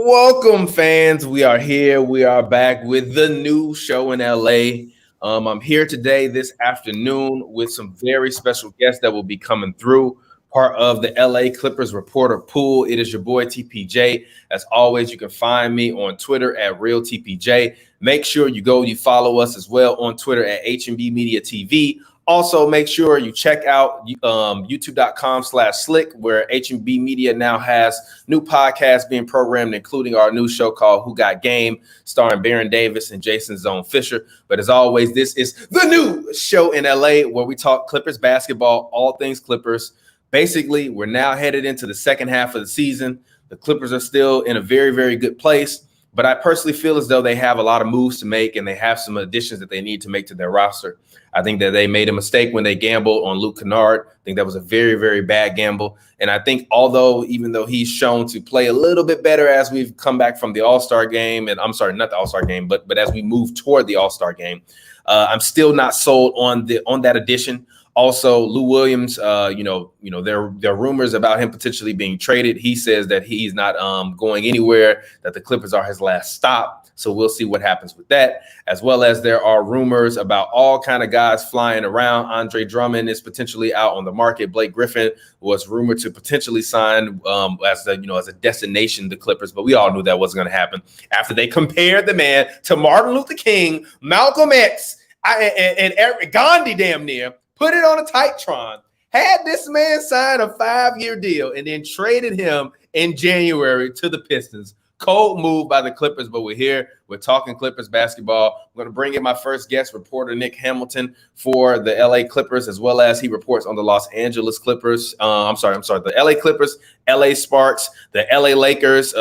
Welcome, fans. We are here. We are back with the new show in LA. I'm here today, this afternoon, with some very special guests that will be coming through. Part of the LA Clippers reporter pool. It is your boy TPJ. As always, you can find me on Twitter at RealTPJ. Make sure you follow us as well on Twitter at HNB Media TV. Also, make sure you check out youtube.com/slick, where HNB Media now has new podcasts being programmed, including our new show called Who Got Game, starring Baron Davis and Jason Zone Fisher. But as always, this is the new show in LA where we talk Clippers basketball, all things Clippers. Basically, we're now headed into the second half of the season. The Clippers are still in a very, very good place. But I personally feel as though they have a lot of moves to make and they have some additions that they need to make to their roster. I think that they made a mistake when they gambled on Luke Kennard. I think that was a very, very bad gamble. And I think even though he's shown to play a little bit better as we've come back from the All-Star game, and I'm sorry, not the All-Star game, but as we move toward the All-Star game, I'm still not sold on that addition. Also, Lou Williams, there are rumors about him potentially being traded. He says that he's not going anywhere, that the Clippers are his last stop. So we'll see what happens with that, as well as there are rumors about all kind of guys flying around. Andre Drummond is potentially out on the market. Blake Griffin was rumored to potentially sign as a destination to Clippers, but we all knew that wasn't going to happen after they compared the man to Martin Luther King, Malcolm X, and Eric Gandhi damn near. Put it on a Titron, had this man sign a 5-year deal, and then traded him in January to the Pistons. Cold move by the Clippers, but we're here. We're talking Clippers basketball. I'm going to bring in my first guest, reporter Nick Hamilton for the LA Clippers, as well as he reports on the Los Angeles Clippers. The LA Clippers, LA Sparks, the LA Lakers.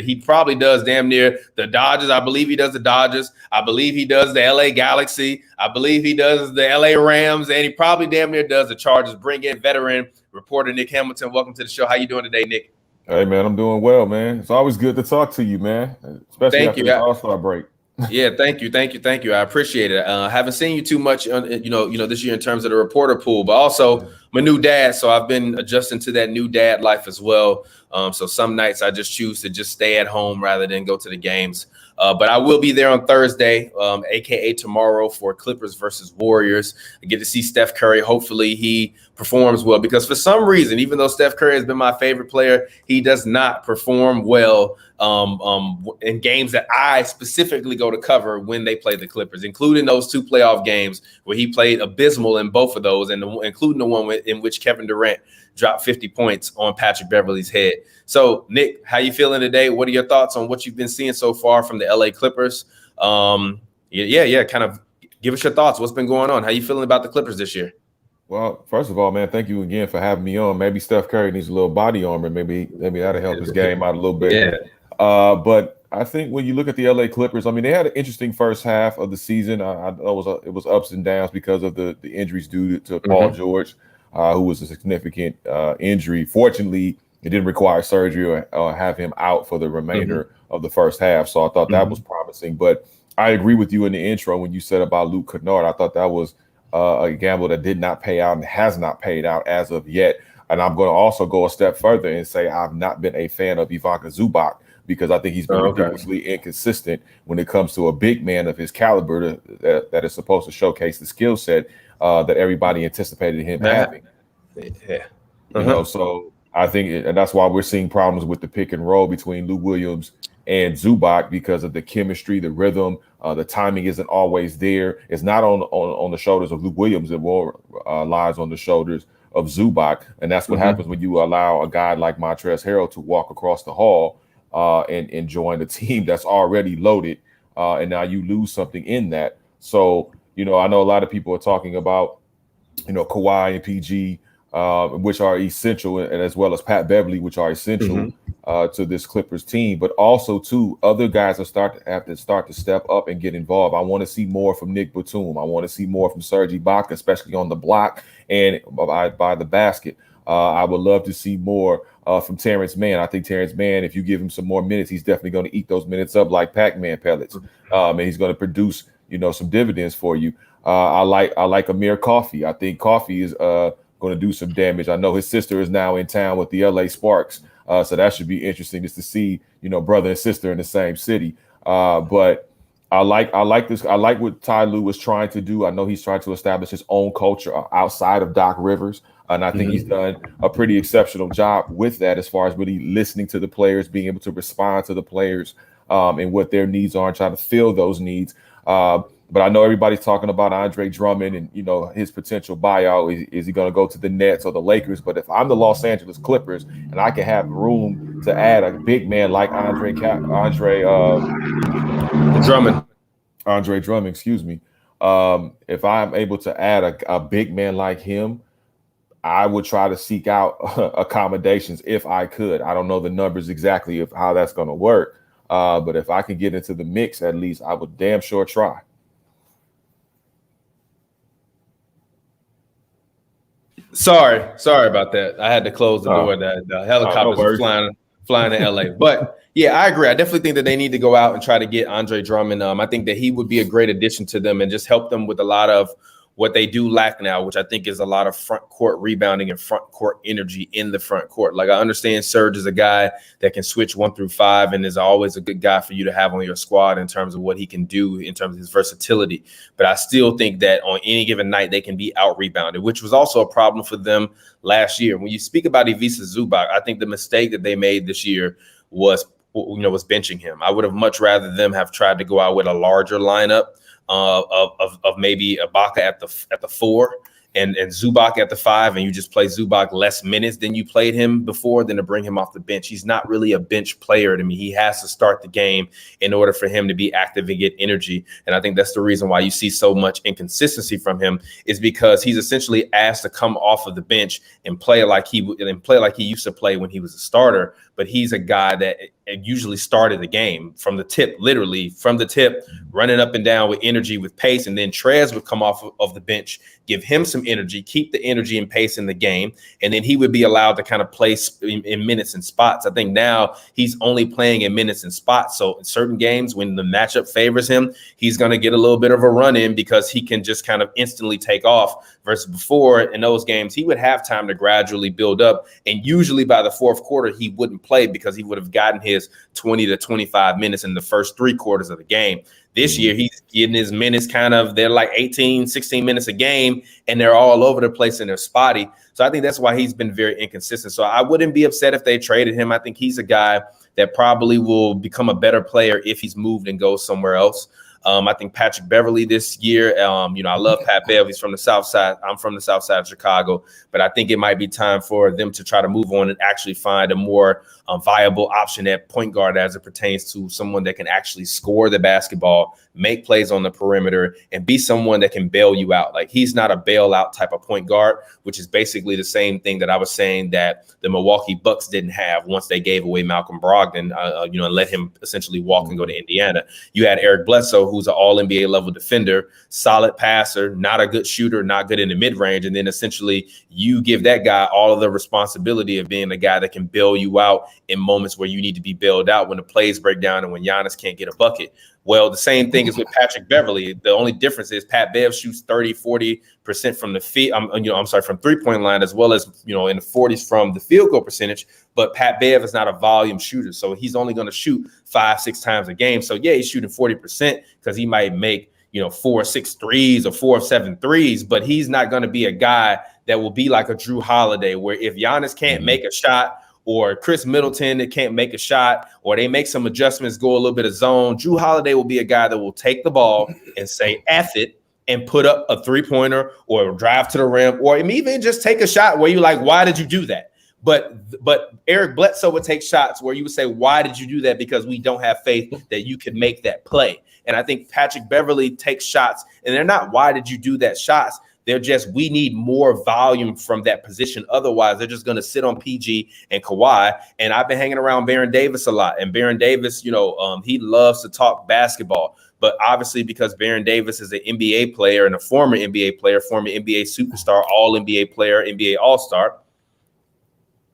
He probably does damn near the Dodgers. I believe he does the Dodgers. I believe he does the LA Galaxy. I believe he does the LA Rams, and he probably damn near does the Chargers. Bring in veteran reporter Nick Hamilton. Welcome to the show. How you doing today, Nick? Hey, man, I'm doing well, man. It's always good to talk to you, man, especially after the All-Star break. Yeah, thank you. I appreciate it. Haven't seen you too much, this year in terms of the reporter pool, but also I'm a new dad, so I've been adjusting to that new dad life as well. So some nights I just choose to just stay at home rather than go to the games. But I will be there on Thursday, aka tomorrow, for Clippers versus Warriors. I get to see Steph Curry. Hopefully he performs well, because for some reason, even though Steph Curry has been my favorite player, he does not perform well in games that I specifically go to cover when they play the Clippers, including those 2 playoff games where he played abysmal in both of those, and including the one in which Kevin Durant dropped 50 points on Patrick Beverley's head. So, Nick, how you feeling today? What are your thoughts on what you've been seeing so far from the LA Clippers? Kind of give us your thoughts. What's been going on? How you feeling about the Clippers this year? Well, first of all, man, thank you again for having me on. Maybe Steph Curry needs a little body armor. Maybe that'll help his game out a little bit. Yeah. But I think when you look at the LA Clippers, I mean, they had an interesting first half of the season. I know it was ups and downs because of the injuries due to Paul George, who was a significant injury. Fortunately, it didn't require surgery or have him out for the remainder of the first half. So I thought that was promising. But I agree with you in the intro when you said about Luke Kennard. I thought that was a gamble that did not pay out and has not paid out as of yet. And I'm going to also go a step further and say I've not been a fan of Ivica Zubac, because I think he's been ridiculously inconsistent when it comes to a big man of his caliber that is supposed to showcase the skill set that everybody anticipated him having. So I think, and that's why we're seeing problems with the pick and roll between Lou Williams and Zubac, because of the chemistry, the rhythm, the timing isn't always there. It's not on the shoulders of Lou Williams. It more lies on the shoulders of Zubac, and that's what happens when you allow a guy like Montrezl Harrell to walk across the hall and join a team that's already loaded, and now you lose something in that. So, I know a lot of people are talking about, Kawhi and PG, which are essential, and as well as Pat Beverley, which are essential to this Clippers team. But also, too, other guys have to start to step up and get involved. I want to see more from Nick Batum. I want to see more from Serge Ibaka, especially on the block and by the basket. I would love to see more from Terrence Mann. I think Terrence Mann, if you give him some more minutes, he's definitely going to eat those minutes up like Pac-Man pellets, and he's going to produce, some dividends for you. I like Amir Coffey. I think Coffey is going to do some damage. I know his sister is now in town with the LA Sparks, So that should be interesting just to see, brother and sister in the same city. But I like this. I like what Ty Lue was trying to do. I know he's trying to establish his own culture outside of Doc Rivers. And I think he's done a pretty exceptional job with that, as far as really listening to the players, being able to respond to the players and what their needs are, and trying to fill those needs. But I know everybody's talking about Andre Drummond and, his potential buyout. Is he going to go to the Nets or the Lakers? But if I'm the Los Angeles Clippers and I can have room to add a big man like Andre Drummond, excuse me. If I'm able to add a big man like him, I would try to seek out accommodations if I could. I don't know the numbers exactly of how that's going to work. But if I can get into the mix, at least I would damn sure try. Sorry about that. I had to close the door. The helicopters were flying to LA. But yeah, I agree. I definitely think that they need to go out and try to get Andre Drummond. I think that he would be a great addition to them and just help them with a lot of what they do lack now, which I think is a lot of front court rebounding and front court energy in the front court. Like, I understand Serge is a guy that can switch 1 through 5 and is always a good guy for you to have on your squad in terms of what he can do in terms of his versatility. But I still think that on any given night, they can be out rebounded, which was also a problem for them last year. When you speak about Ivica Zubac, I think the mistake that they made this year was benching him. I would have much rather them have tried to go out with a larger lineup of maybe Ibaka at the 4 and Zubac at the 5, and you just play Zubac less minutes than you played him before, than to bring him off the bench. He's not really a bench player to me. He has to start the game in order for him to be active and get energy. And I think that's the reason why you see so much inconsistency from him, is because he's essentially asked to come off of the bench and play like he used to play when he was a starter. But he's a guy that usually started the game from the tip, literally from the tip, running up and down with energy, with pace. And then Trez would come off of the bench, give him some energy, keep the energy and pace in the game. And then he would be allowed to kind of play in minutes and spots. I think now he's only playing in minutes and spots. So in certain games, when the matchup favors him, he's going to get a little bit of a run in because he can just kind of instantly take off. Versus before, in those games, he would have time to gradually build up. And usually by the fourth quarter, he wouldn't play because he would have gotten his 20 to 25 minutes in the first 3 quarters of the game. This year, he's getting his minutes they're like 18, 16 minutes a game, and they're all over the place and they're spotty. So I think that's why he's been very inconsistent. So I wouldn't be upset if they traded him. I think he's a guy that probably will become a better player if he's moved and goes somewhere else. I think Patrick Beverly this year, I love Pat Bev. He's from the South Side. I'm from the South Side of Chicago. But I think it might be time for them to try to move on and actually find a more viable option at point guard as it pertains to someone that can actually score the basketball, make plays on the perimeter, and be someone that can bail you out. Like, he's not a bailout type of point guard, which is basically the same thing that I was saying that the Milwaukee Bucks didn't have once they gave away Malcolm Brogdon, and let him essentially walk and go to Indiana. You had Eric Bledsoe, who's an all-NBA level defender, solid passer, not a good shooter, not good in the mid-range. And then essentially you give that guy all of the responsibility of being the guy that can bail you out in moments where you need to be bailed out, when the plays break down and when Giannis can't get a bucket. Well, the same thing is with Patrick Beverly. The only difference is Pat Bev shoots 30-40% from the from 3-point line, as well as, in the 40s from the field goal percentage. But Pat Bev is not a volume shooter, so he's only going to shoot 5-6 times a game. So yeah, he's shooting 40% because he might make 4 of 6 threes or 4 of 7 threes, but he's not going to be a guy that will be like a Drew Holiday, where if Giannis can't make a shot, or Chris Middleton that can't make a shot, or they make some adjustments, go a little bit of zone, Drew Holiday will be a guy that will take the ball and say F it and put up a 3-pointer or drive to the rim, or even just take a shot where you're like, why did you do that? But Eric Bledsoe would take shots where you would say, why did you do that? Because we don't have faith that you can make that play. And I think Patrick Beverly takes shots, and they're not, why did you do that shots? They're just, we need more volume from that position. Otherwise, they're just going to sit on PG and Kawhi. And I've been hanging around Baron Davis a lot. And Baron Davis, he loves to talk basketball. But obviously, because Baron Davis is an NBA player and a former NBA player, former NBA superstar, all-NBA player, NBA All-Star,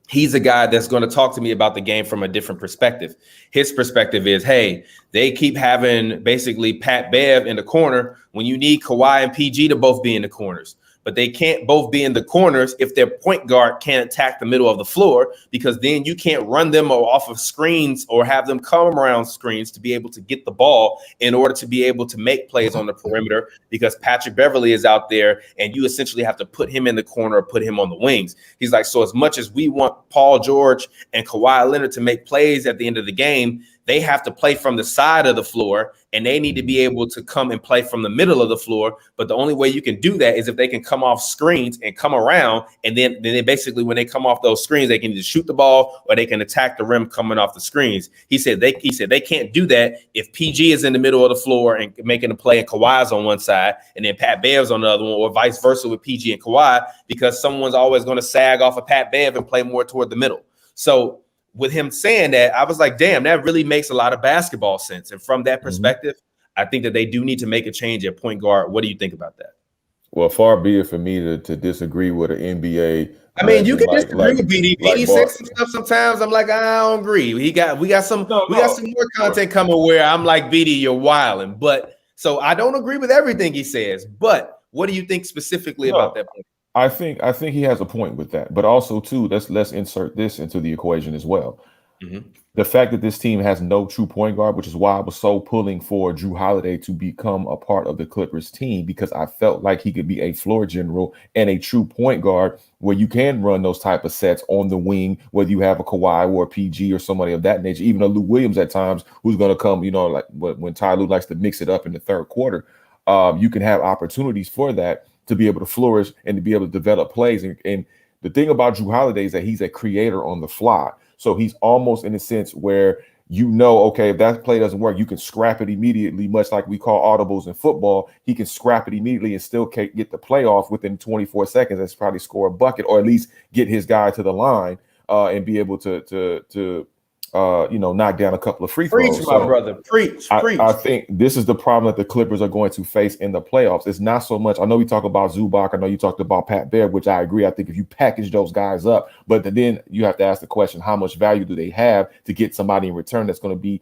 he's a guy that's going to talk to me about the game from a different perspective. His perspective is, hey, they keep having basically Pat Bev in the corner when you need Kawhi and PG to both be in the corners. but they can't both be in the corners if their point guard can't attack the middle of the floor, because then you can't run them off of screens or have them come around screens to be able to get the ball in order to be able to make plays on the perimeter, because Patrick Beverley is out there and you essentially have to put him in the corner or put him on the wings. He's like, so as much as we want Paul George and Kawhi Leonard to make plays at the end of the game, they have to play from the side of the floor, and they need to be able to come and play from the middle of the floor. But the only way you can do that is if they can come off screens and come around, and then they basically, when they come off those screens, they can either shoot the ball or they can attack the rim coming off the screens. He said they can't do that if PG is in the middle of the floor and making a play and Kawhi's on one side and then Pat Bev's on the other one, or vice versa with PG and Kawhi, because someone's always going to sag off of Pat Bev and play more toward the middle. So with him saying that, I was like, damn, that really makes a lot of basketball sense. And from that perspective, I think that they do need to make a change at point guard. What do you think about that? Well, far be it for me to disagree with an NBA. I mean, you can disagree with BD. BD says some stuff sometimes. I'm like, I don't agree. We got some more content coming where I'm like, BD, you're wilding. But so I don't agree with everything he says. But what do you think specifically about that point? I think he has a point with that, but also too, let's insert this into the equation as well. The fact that this team has no true point guard, which is why I was so pulling for Drew Holiday to become a part of the Clippers team, because I felt like he could be a floor general and a true point guard where you can run those type of sets on the wing, whether you have a Kawhi or a PG or somebody of that nature, even a Lou Williams at times, who's going to come, like when Ty Lue likes to mix it up in the third quarter, you can have opportunities for that to be able to flourish and to be able to develop plays. And the thing about Drew Holiday is that he's a creator on the fly. So he's almost in a sense where, okay, if that play doesn't work, you can scrap it immediately, much like we call audibles in football. He can scrap it immediately and still get the play off within 24 seconds. That's probably score a bucket, or at least get his guy to the line and be able to knock down a couple of free throws. Preach, my brother. Preach. I think this is the problem that the Clippers are going to face in the playoffs. It's not so much. I know we talk about Zubac. I know you talked about Pat Bear, which I agree. I think if you package those guys up, but then you have to ask the question, how much value do they have to get somebody in return that's going to be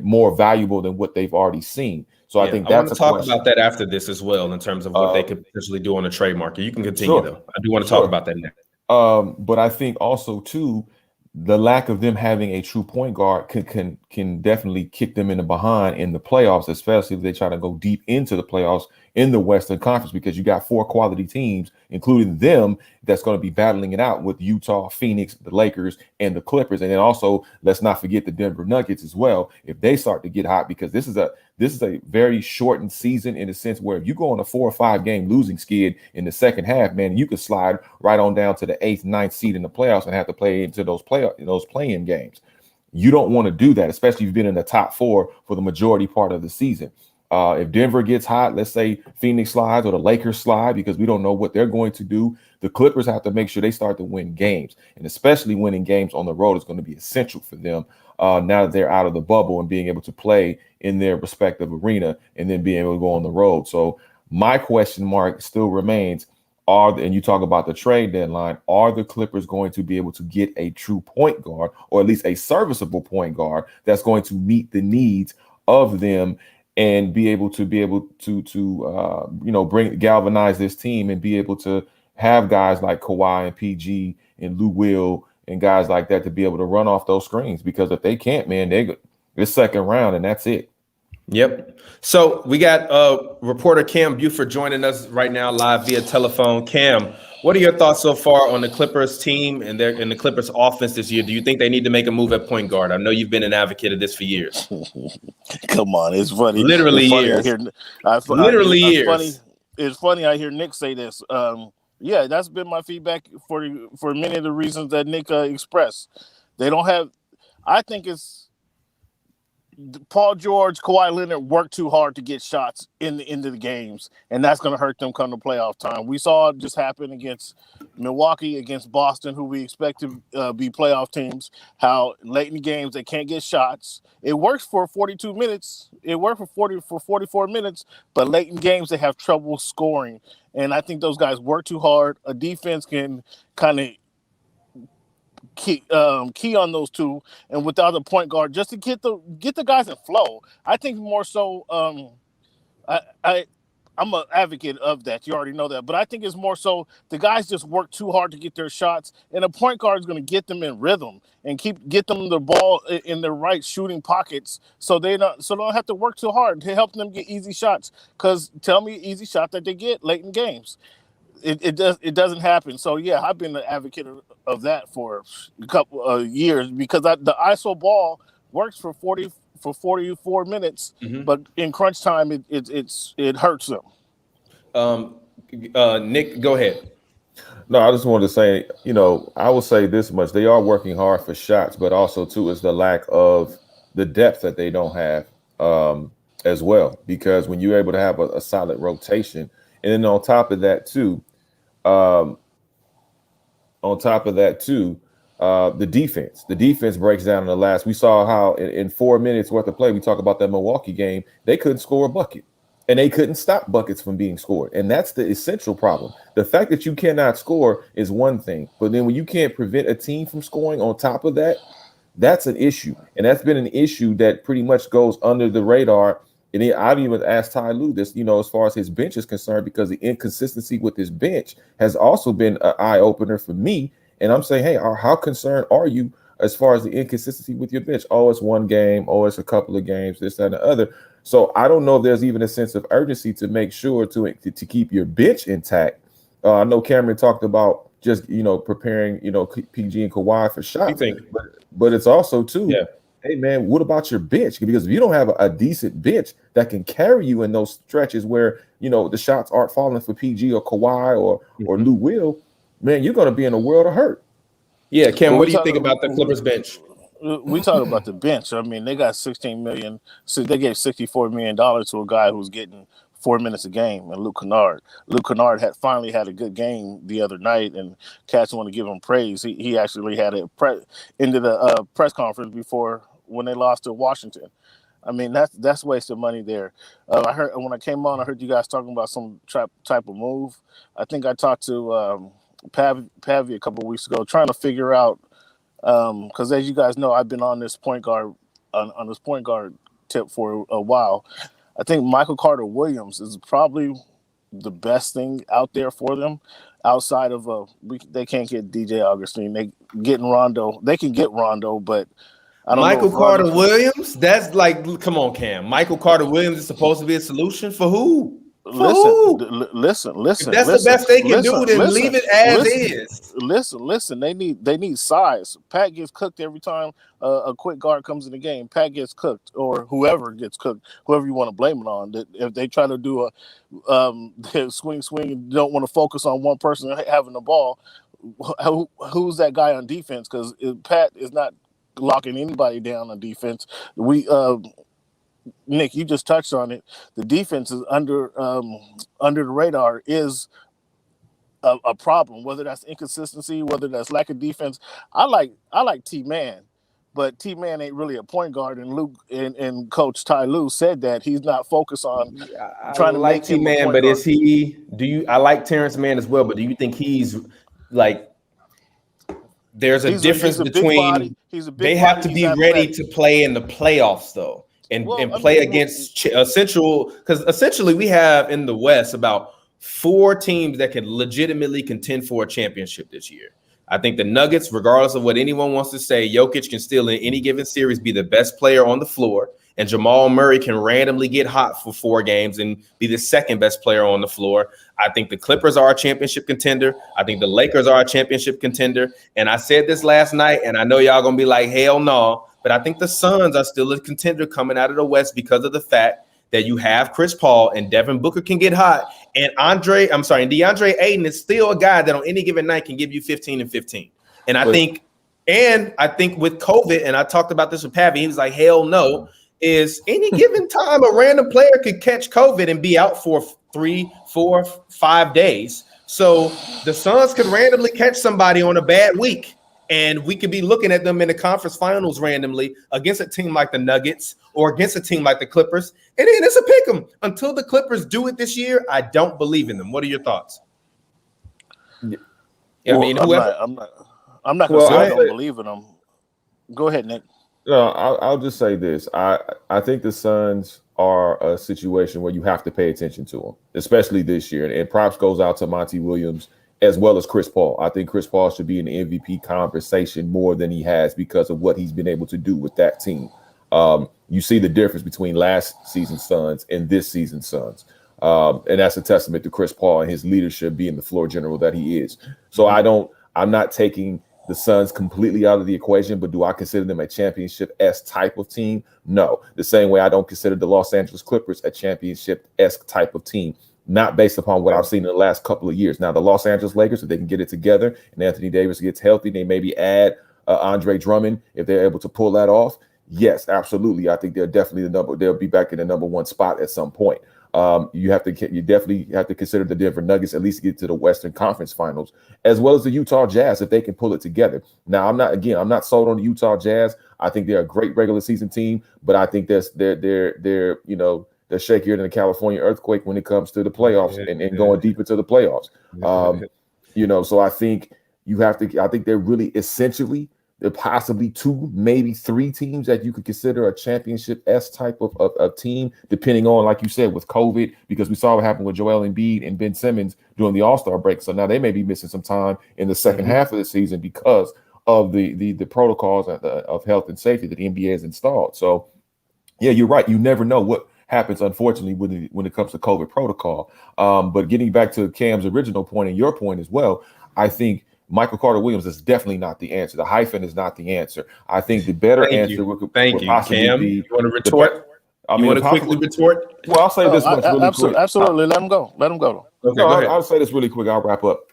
more valuable than what they've already seen? So I think that's I want to talk about that after this as well, in terms of what they could potentially do on the trade market. You can continue, though. I do want to talk about that next. But I think also, too, the lack of them having a true point guard can definitely kick them in the behind in the playoffs, especially if they try to go deep into the playoffs in the Western Conference, because you got 4 quality teams, including them, that's going to be battling it out with Utah, Phoenix, the Lakers, and the Clippers. And then also, let's not forget the Denver Nuggets as well, if they start to get hot, because this is a very shortened season in a sense where if you go on a 4 or 5 game losing skid in the second half, man, you could slide right on down to the 8th, 9th seed in the playoffs and have to play into those play-in games. You don't want to do that, especially if you've been in the top 4 for the majority part of the season. If Denver gets hot, let's say Phoenix slides or the Lakers slide, because we don't know what they're going to do. The Clippers have to make sure they start to win games, and especially winning games on the road is going to be essential for them now that they're out of the bubble and being able to play in their respective arena and then being able to go on the road. So my question mark still remains, and you talk about the trade deadline, are the Clippers going to be able to get a true point guard, or at least a serviceable point guard that's going to meet the needs of them and be able to galvanize this team and be able to have guys like Kawhi and PG and Lou Will and guys like that to be able to run off those screens? Because if they can't, man, it's second round and that's it. Yep. So we got reporter Cam Buford joining us right now live via telephone. Cam, what are your thoughts so far on the Clippers team and the Clippers offense this year? Do you think they need to make a move at point guard? I know you've been an advocate of this for years. Come on, it's funny. Literally it's funny years. It's funny. I hear Nick say this. Yeah, that's been my feedback for many of the reasons that Nick expressed. They don't have. I think it's Paul George, Kawhi Leonard worked too hard to get shots into the games, and that's going to hurt them come to playoff time. We saw it just happen against Milwaukee, against Boston, who we expect to be playoff teams, how late in the games they can't get shots. It works for 42 minutes. It worked for 44 minutes, but late in games they have trouble scoring. And I think those guys work too hard. A defense can kind of key on those two, and without a point guard, just to get the guys in flow. I think more so. I I'm an advocate of that. You already know that. But I think it's more so the guys just work too hard to get their shots, and a point guard is going to get them in rhythm and get them the ball in the right shooting pockets, so they don't have to work too hard to help them get easy shots. Because tell me, easy shot that they get late in games, it doesn't happen. So yeah, I've been an advocate of that for a couple of years, because the ISO ball works for 44 minutes, but in crunch time it hurts them. Nick, go ahead. No, I just wanted to say, I will say this much: they are working hard for shots, but also too is the lack of the depth that they don't have as well. Because when you're able to have a solid rotation, and then on top of that too, the defense breaks down in the last. We saw how in 4 minutes worth of play, we talk about that Milwaukee game, they couldn't score a bucket, and they couldn't stop buckets from being scored. And that's the essential problem. The fact that you cannot score is one thing, but then when you can't prevent a team from scoring on top of that, that's an issue. And that's been an issue that pretty much goes under the radar. And I've even asked Ty Lue this, as far as his bench is concerned, because the inconsistency with his bench has also been an eye opener for me. And I'm saying, hey, how concerned are you as far as the inconsistency with your bench? Oh, it's one game. Oh, it's a couple of games, this, that, and the other. So I don't know if there's even a sense of urgency to make sure to keep your bench intact. I know Cameron talked about just, preparing, PG and Kawhi for shots. But it's also, too, hey, man, what about your bench? Because if you don't have a decent bench that can carry you in those stretches where, the shots aren't falling for PG or Kawhi or Lou Will, man, you're going to be in a world of hurt. Yeah, Cam, what do you think about the Clippers bench? We talk about the bench. I mean, they got $16 million. So they gave $64 million to a guy who's getting 4 minutes a game, and Luke Kennard. Luke Kennard finally had a good game the other night, and cats want to give him praise. He actually had into the press conference before when they lost to Washington. I mean, that's wasted money there. I heard when I came on, I heard you guys talking about some type of move. I think I talked to Pavy a couple of weeks ago, trying to figure out, because as you guys know, I've been on this point guard tip for a while. I think Michael Carter Williams is probably the best thing out there for them. Outside of they can't get DJ Augustine, they getting Rondo. They can get Rondo, but I don't know. Michael Carter Williams. That's like, come on, Cam. Michael Carter Williams is supposed to be a solution for who? Listen. If that's the best they can do, then leave it as is. Listen. They need size. Pat gets cooked every time a quick guard comes in the game. Pat gets cooked, or whoever gets cooked, whoever you want to blame it on. If they try to do a swing and don't want to focus on one person having the ball, who's that guy on defense? Because Pat is not locking anybody down on defense. Nick, you just touched on it. The defense is under the radar is a problem. Whether that's inconsistency, whether that's lack of defense. I like T-Man, but T-Man ain't really a point guard. And Luke and Coach Ty Lue said that he's not focused on trying to make him T-Man. But is he? I like Terrence Mann as well. But do you think he's like? There's a difference between. They have to be ready to play in the playoffs, though. And play against essentially we have in the West about 4 teams that can legitimately contend for a championship this year. I think the Nuggets, regardless of what anyone wants to say, Jokic can still in any given series be the best player on the floor, and Jamal Murray can randomly get hot for 4 games and be the second best player on the floor. I think the Clippers are a championship contender. I think the Lakers are a championship contender. And I said this last night, and I know y'all gonna be like, hell no. But I think the Suns are still a contender coming out of the West because of the fact that you have Chris Paul and Devin Booker can get hot. And DeAndre Ayton is still a guy that on any given night can give you 15 and 15. And I think with COVID, and I talked about this with Pavi, he was like, hell no, is any given time a random player could catch COVID and be out for 3, 4, 5 days. So the Suns could randomly catch somebody on a bad week. And we could be looking at them in the conference finals randomly against a team like the Nuggets or against a team like the Clippers. And then it's a pick 'em. Until the Clippers do it this year, I don't believe in them. What are your thoughts? I'm not going to say I don't believe in them. Go ahead, Nick. No, I'll just say this. I think the Suns are a situation where you have to pay attention to them, especially this year. And props goes out to Monty Williams as well as Chris Paul. I think Chris Paul should be in the MVP conversation more than he has because of what he's been able to do with that team. You see the difference between last season's Suns and this season's Suns. And that's a testament to Chris Paul and his leadership being the floor general that he is. So I'm not taking the Suns completely out of the equation, but do I consider them a championship-esque type of team? No. The same way I don't consider the Los Angeles Clippers a championship-esque type of team, not based upon what I've seen in the last couple of years. Now, the Los Angeles Lakers, if they can get it together and Anthony Davis gets healthy, they maybe add Andre Drummond if they're able to pull that off. Yes, absolutely. I think they're definitely they'll be back in the number one spot at some point. You definitely have to consider the Denver Nuggets at least get to the Western Conference Finals, as well as the Utah Jazz if they can pull it together. Now, I'm not sold on the Utah Jazz. I think they're a great regular season team, but I think they're shakier than the California earthquake when it comes to the playoffs and going deep into the playoffs. So I think I think they're really essentially. There are possibly 2, maybe 3 teams that you could consider a championship-esque type of team, depending on, like you said, with COVID, because we saw what happened with Joel Embiid and Ben Simmons during the All-Star break. So now they may be missing some time in the second half of the season because of the protocols of health and safety that the NBA has installed. So, yeah, you're right. You never know what happens, unfortunately, when it comes to COVID protocol. But getting back to Cam's original point and your point as well, I think Michael Carter-Williams is definitely not the answer. The hyphen is not the answer. I think the better answer would possibly Cam, be. You want to retort? You want to quickly retort? Well, I'll say this much really quick. Absolutely. Let him go. Okay, go ahead. I'll say this really quick. I'll wrap up.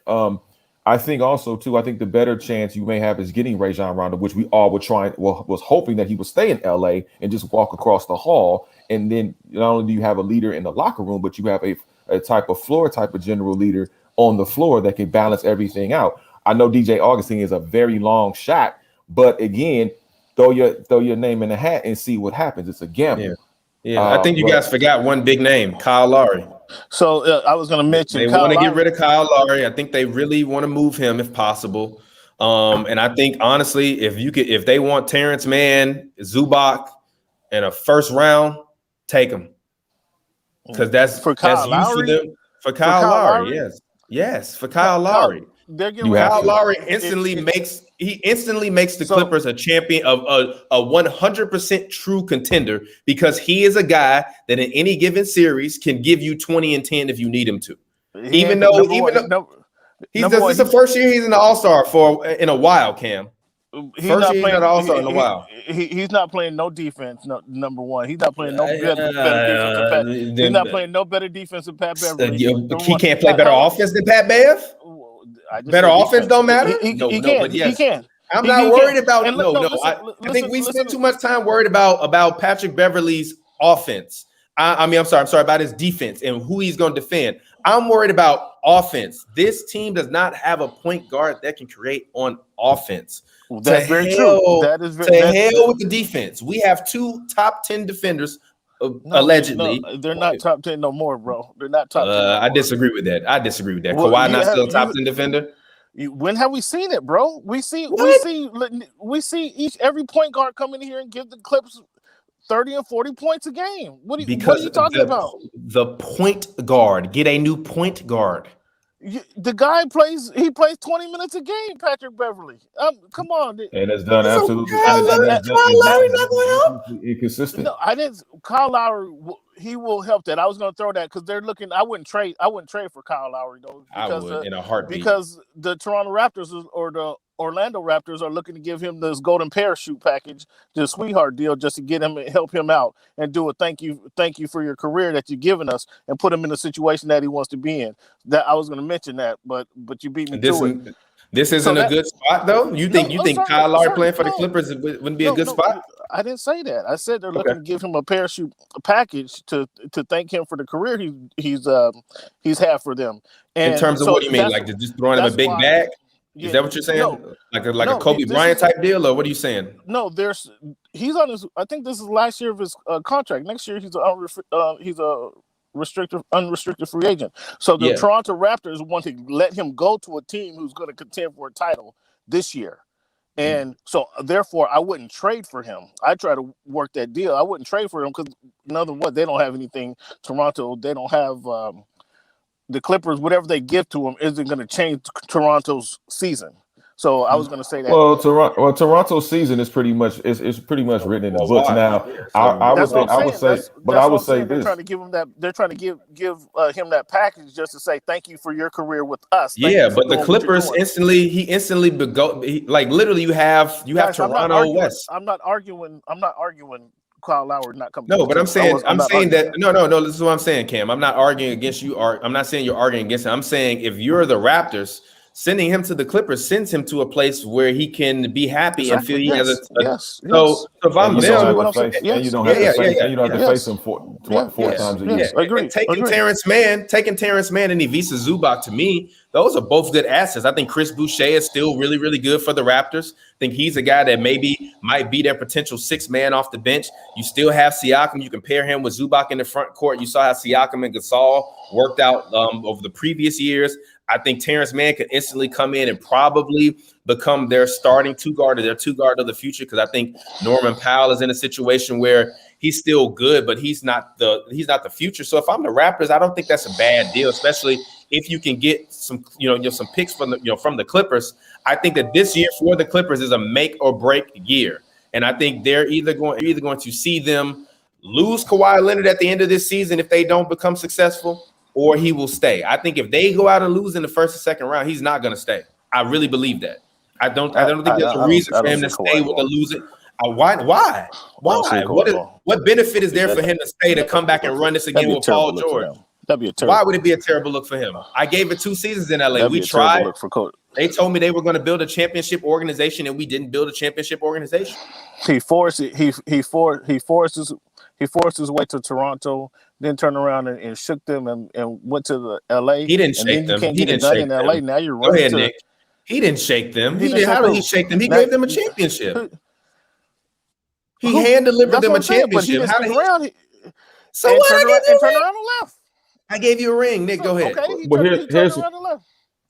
I think also, too, I think the better chance you may have is getting Rajon Rondo, which we all was hoping that he would stay in L.A. and just walk across the hall. And then not only do you have a leader in the locker room, but you have a type of general leader on the floor that can balance everything out. I know DJ Augustine is a very long shot, but again, throw your name in the hat and see what happens. It's a gamble. Yeah. I think you guys forgot one big name, Kyle Lowry. So I was going to mention they want to get rid of Kyle Lowry. I think they really want to move him if possible. And I think honestly, if they want Terrence Mann, Zubac, and a first round, take them because that's Kyle Lowry. For Kyle Lowry, yes, for Kyle Lowry. Kyle Lowry instantly makes the Clippers a champion of a 100% true contender because he is a guy that in any given series can give you 20 and 10 if you need him to. Even though this is the first year he's in the All-Star in a while, Cam. He's not playing an All-Star in a while. He's not playing no defense. No, number one, he's not playing no better defense. He's not playing no better defense than Pat Beverly. He can't play better offense than Pat Bev. Better offense don't matter. He can. I'm not worried about I think we spend too much time worried about Patrick Beverly's offense. I'm sorry about his defense and who he's going to defend. I'm worried about offense. This team does not have a point guard that can create on offense. That's very true. That is very hell with the defense. We have 2 top 10 defenders. Allegedly, they're not top 10 no more, bro. They're not top 10. I disagree with that. Well, Kawhi not still a top 10 defender. When have we seen it, bro? We see every point guard come in here and give the Clips 30 and 40 points a game. What are you talking about? The point guard. Get a new point guard. The guy plays 20 minutes a game, Patrick Beverly. Come on. And it's done absolutely. Kyle Lowry not going to help? Inconsistent. No, I didn't. Kyle Lowry, he will help that. I was going to throw that because they're looking. I wouldn't trade for Kyle Lowry though. Because, I would in a heartbeat. Because the Toronto Raptors or the Orlando Raptors are looking to give him this golden parachute package, the sweetheart deal, just to get him, help him out, and do a thank you for your career that you've given us, and put him in the situation that he wants to be in. That I was going to mention that, but you beat me to it. This isn't a good spot, though. You think Kyle Lowry playing for the Clippers wouldn't be a good spot? I didn't say that. I said they're looking to give him a parachute package to thank him for the career he's had for them. And in terms of what do you mean, like just throwing him a big bag? Is that what you're saying? No, like a Kobe Bryant type deal, or what are you saying? No, he's on his. I think this is last year of his contract. Next year he's a unrestricted free agent. So the Toronto Raptors want to let him go to a team who's going to contend for a title this year. And so, therefore, I wouldn't trade for him. I try to work that deal. I wouldn't trade for him because, in other words, they don't have anything. Toronto, they don't have the Clippers. Whatever they give to him isn't going to change Toronto's season. So I was going to say that. Well, Toronto's season is pretty much written in the books now. I would say this. They're trying to give him that. They're trying to give him that package just to say thank you for your career with us. Yeah, but the Clippers instantly literally you have Toronto West. I'm not arguing Kyle Lowry not coming. No, but I'm saying that no. This is what I'm saying, Cam. I'm not arguing against you. I'm not saying you're arguing against him. I'm saying if you're the Raptors, sending him to the Clippers sends him to a place where he can be happy and feel he has a. So if I'm them, you don't have to face him four times a year. Agree. Taking Terrence Mann and Ivica Zubac, to me, those are both good assets. I think Chris Boucher is still really, really good for the Raptors. I think he's a guy that maybe might be their potential sixth man off the bench. You still have Siakam. You can pair him with Zubac in the front court. You saw how Siakam and Gasol worked out over the previous years. I think Terrence Mann could instantly come in and probably become their starting two guard of the future, because I think Norman Powell is in a situation where he's still good, but he's not the future. So if I'm the Raptors, I don't think that's a bad deal, especially if you can get some some picks from the Clippers. I think that this year for the Clippers is a make or break year, and I think they're either going to see them lose Kawhi Leonard at the end of this season if they don't become successful, or he will stay. I think if they go out and lose in the first or second round, he's not going to stay. I really believe that. I don't think there's a reason for him to stay with the losing. Why? What benefit is there for him to stay to come back and run this again with Paul George? That'd be a terrible. Why would it be a terrible look for him? I gave it 2 seasons in LA. We tried. They told me they were going to build a championship organization, and we didn't build a championship organization. He forced his way to Toronto, then turned around and shook them and went to the LA. He didn't shake them. He didn't shake them. LA. Now you're running. Go ahead, Nick. He didn't shake them. How did he shake them? He gave them a championship. He hand-delivered them a championship. How did he? So what? I turned around and left. I gave you a ring, Nick. Go ahead. Okay,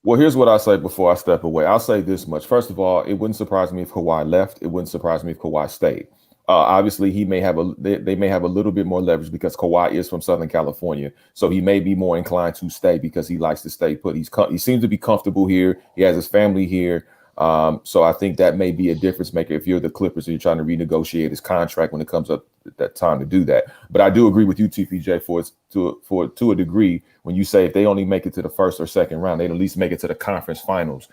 here's what I say before I step away. I'll say this much. First of all, it wouldn't surprise me if Kawhi left. It wouldn't surprise me if Kawhi stayed. Obviously, they may have a little bit more leverage because Kawhi is from Southern California, so he may be more inclined to stay because he likes to stay put. He seems to be comfortable here. He has his family here, so I think that may be a difference maker if you're the Clippers and you're trying to renegotiate his contract when it comes up that time to do that. But I do agree with you, TPJ, to a degree when you say if they only make it to the first or second round, they'd at least make it to the conference finals.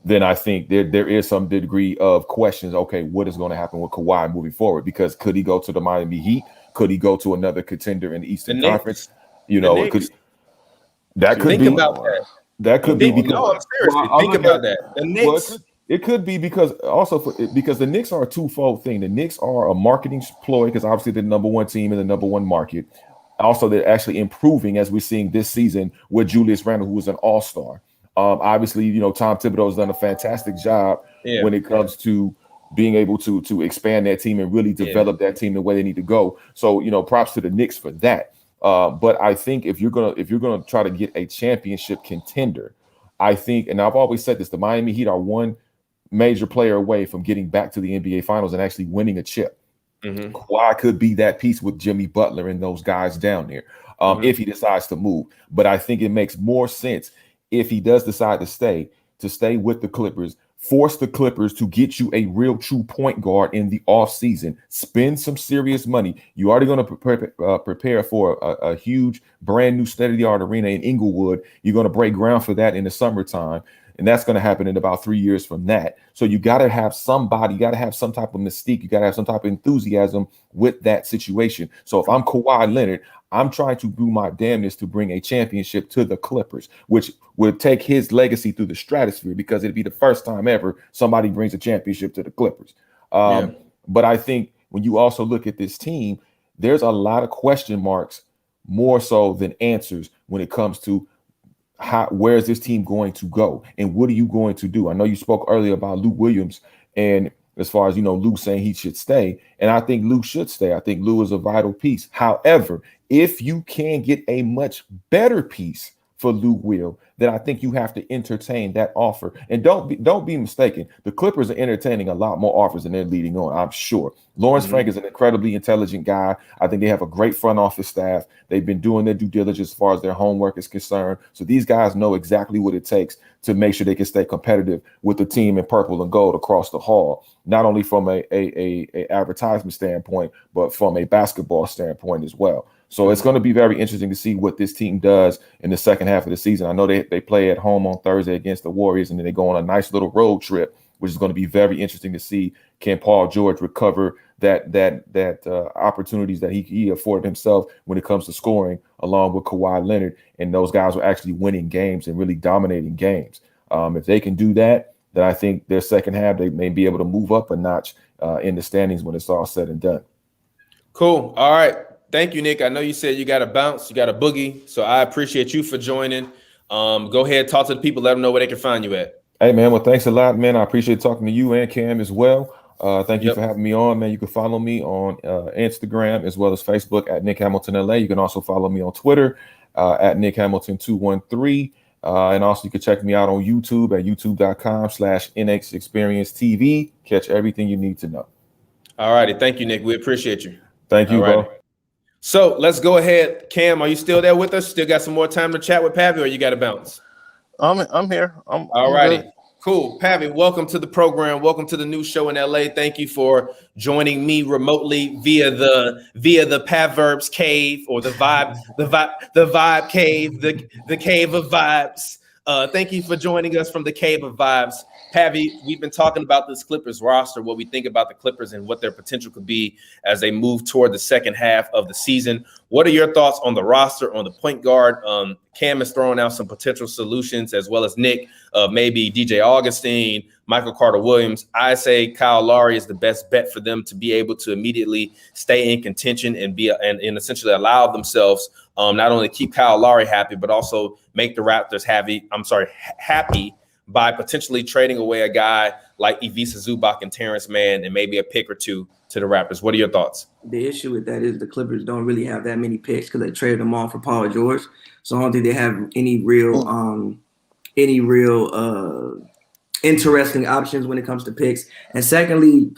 Then I think there is some degree of questions. Okay, what is going to happen with Kawhi moving forward? Because could he go to the Miami Heat? Could he go to another contender in the Eastern Conference? That could be about that. That could be because no, I'm serious. Think about that. The Knicks. It could be because the Knicks are a twofold thing. The Knicks are a marketing ploy because obviously they're the number one team in the number one market. Also, they're actually improving as we're seeing this season with Julius Randle, who is an all-star. Obviously, Tom Thibodeau has done a fantastic job when it comes to being able to expand that team and really develop that team the way they need to go. So, props to the Knicks for that. But I think if you're gonna try to get a championship contender, I think, and I've always said this, the Miami Heat are one major player away from getting back to the NBA Finals and actually winning a chip. Mm-hmm. Kawhi could be that piece with Jimmy Butler and those guys down there if he decides to move. But I think it makes more sense if he does decide to stay with the Clippers, force the Clippers to get you a real true point guard in the offseason, spend some serious money. You're already going to prepare for a huge brand new state-of-the-art arena in Inglewood. You're going to break ground for that in the summertime. And that's going to happen in about 3 years from that. So you got to have somebody, you got to have some type of mystique. You got to have some type of enthusiasm with that situation. So if I'm Kawhi Leonard, I'm trying to do my damnness to bring a championship to the Clippers, which would take his legacy through the stratosphere because it'd be the first time ever somebody brings a championship to the Clippers. But I think when you also look at this team, there's a lot of question marks, more so than answers when it comes to where is this team going to go and what are you going to do? I know you spoke earlier about Lou Williams, and as far as Lou saying he should stay, and I think Lou should stay. I think Lou is a vital piece. However, if you can get a much better piece for Lou Will, then I think you have to entertain that offer. And don't be mistaken. The Clippers are entertaining a lot more offers than they're leading on, I'm sure. Lawrence Frank is an incredibly intelligent guy. I think they have a great front office staff. They've been doing their due diligence as far as their homework is concerned. So these guys know exactly what it takes to make sure they can stay competitive with the team in purple and gold across the hall, not only from a advertisement standpoint, but from a basketball standpoint as well. So it's going to be very interesting to see what this team does in the second half of the season. I know they play at home on Thursday against the Warriors, and then they go on a nice little road trip, which is going to be very interesting to see. Can Paul George recover that opportunities that he afforded himself when it comes to scoring, along with Kawhi Leonard, and those guys were actually winning games and really dominating games. If they can do that, then I think their second half, they may be able to move up a notch in the standings when it's all said and done. Cool. All right. Thank you, Nick. I know you said you got a bounce, you got a boogie, so I appreciate you for joining. Go ahead, talk to the people, let them know where they can find you at. Hey, man, well, thanks a lot, man. I appreciate talking to you and Cam as well. Thank you for having me on, man. You can follow me on Instagram as well as Facebook at Nick Hamilton LA. You can also follow me on Twitter at Nick Hamilton 213. And also you can check me out on YouTube at youtube.com/NX Experience TV. Catch everything you need to know. All righty. Thank you, Nick. We appreciate you. Thank you, bro. So let's go ahead. Cam, are you still there with us? Still got some more time to chat with Pavi, or you got to bounce? I'm here. All righty. Cool. Pavi, welcome to the program. Welcome to the new show in LA. Thank you for joining me remotely via the Pavverbs Cave, or the Vibe Cave, the Cave of Vibes. Thank you for joining us from the Cave of Vibes. Pavi, we've been talking about this Clippers roster, what we think about the Clippers and what their potential could be as they move toward the second half of the season. What are your thoughts on the roster, on the point guard? Cam is throwing out some potential solutions, as well as Nick, maybe DJ Augustine, Michael Carter-Williams. I say Kyle Lowry is the best bet for them to be able to immediately stay in contention and and essentially allow themselves not only keep Kyle Lowry happy, but also make the Raptors happy by potentially trading away a guy like Ivica Zubac and Terrence Mann and maybe a pick or two to the Raptors. What are your thoughts? The issue with that is the Clippers don't really have that many picks because they traded them all for Paul George. So I don't think they have any real interesting options when it comes to picks. And secondly,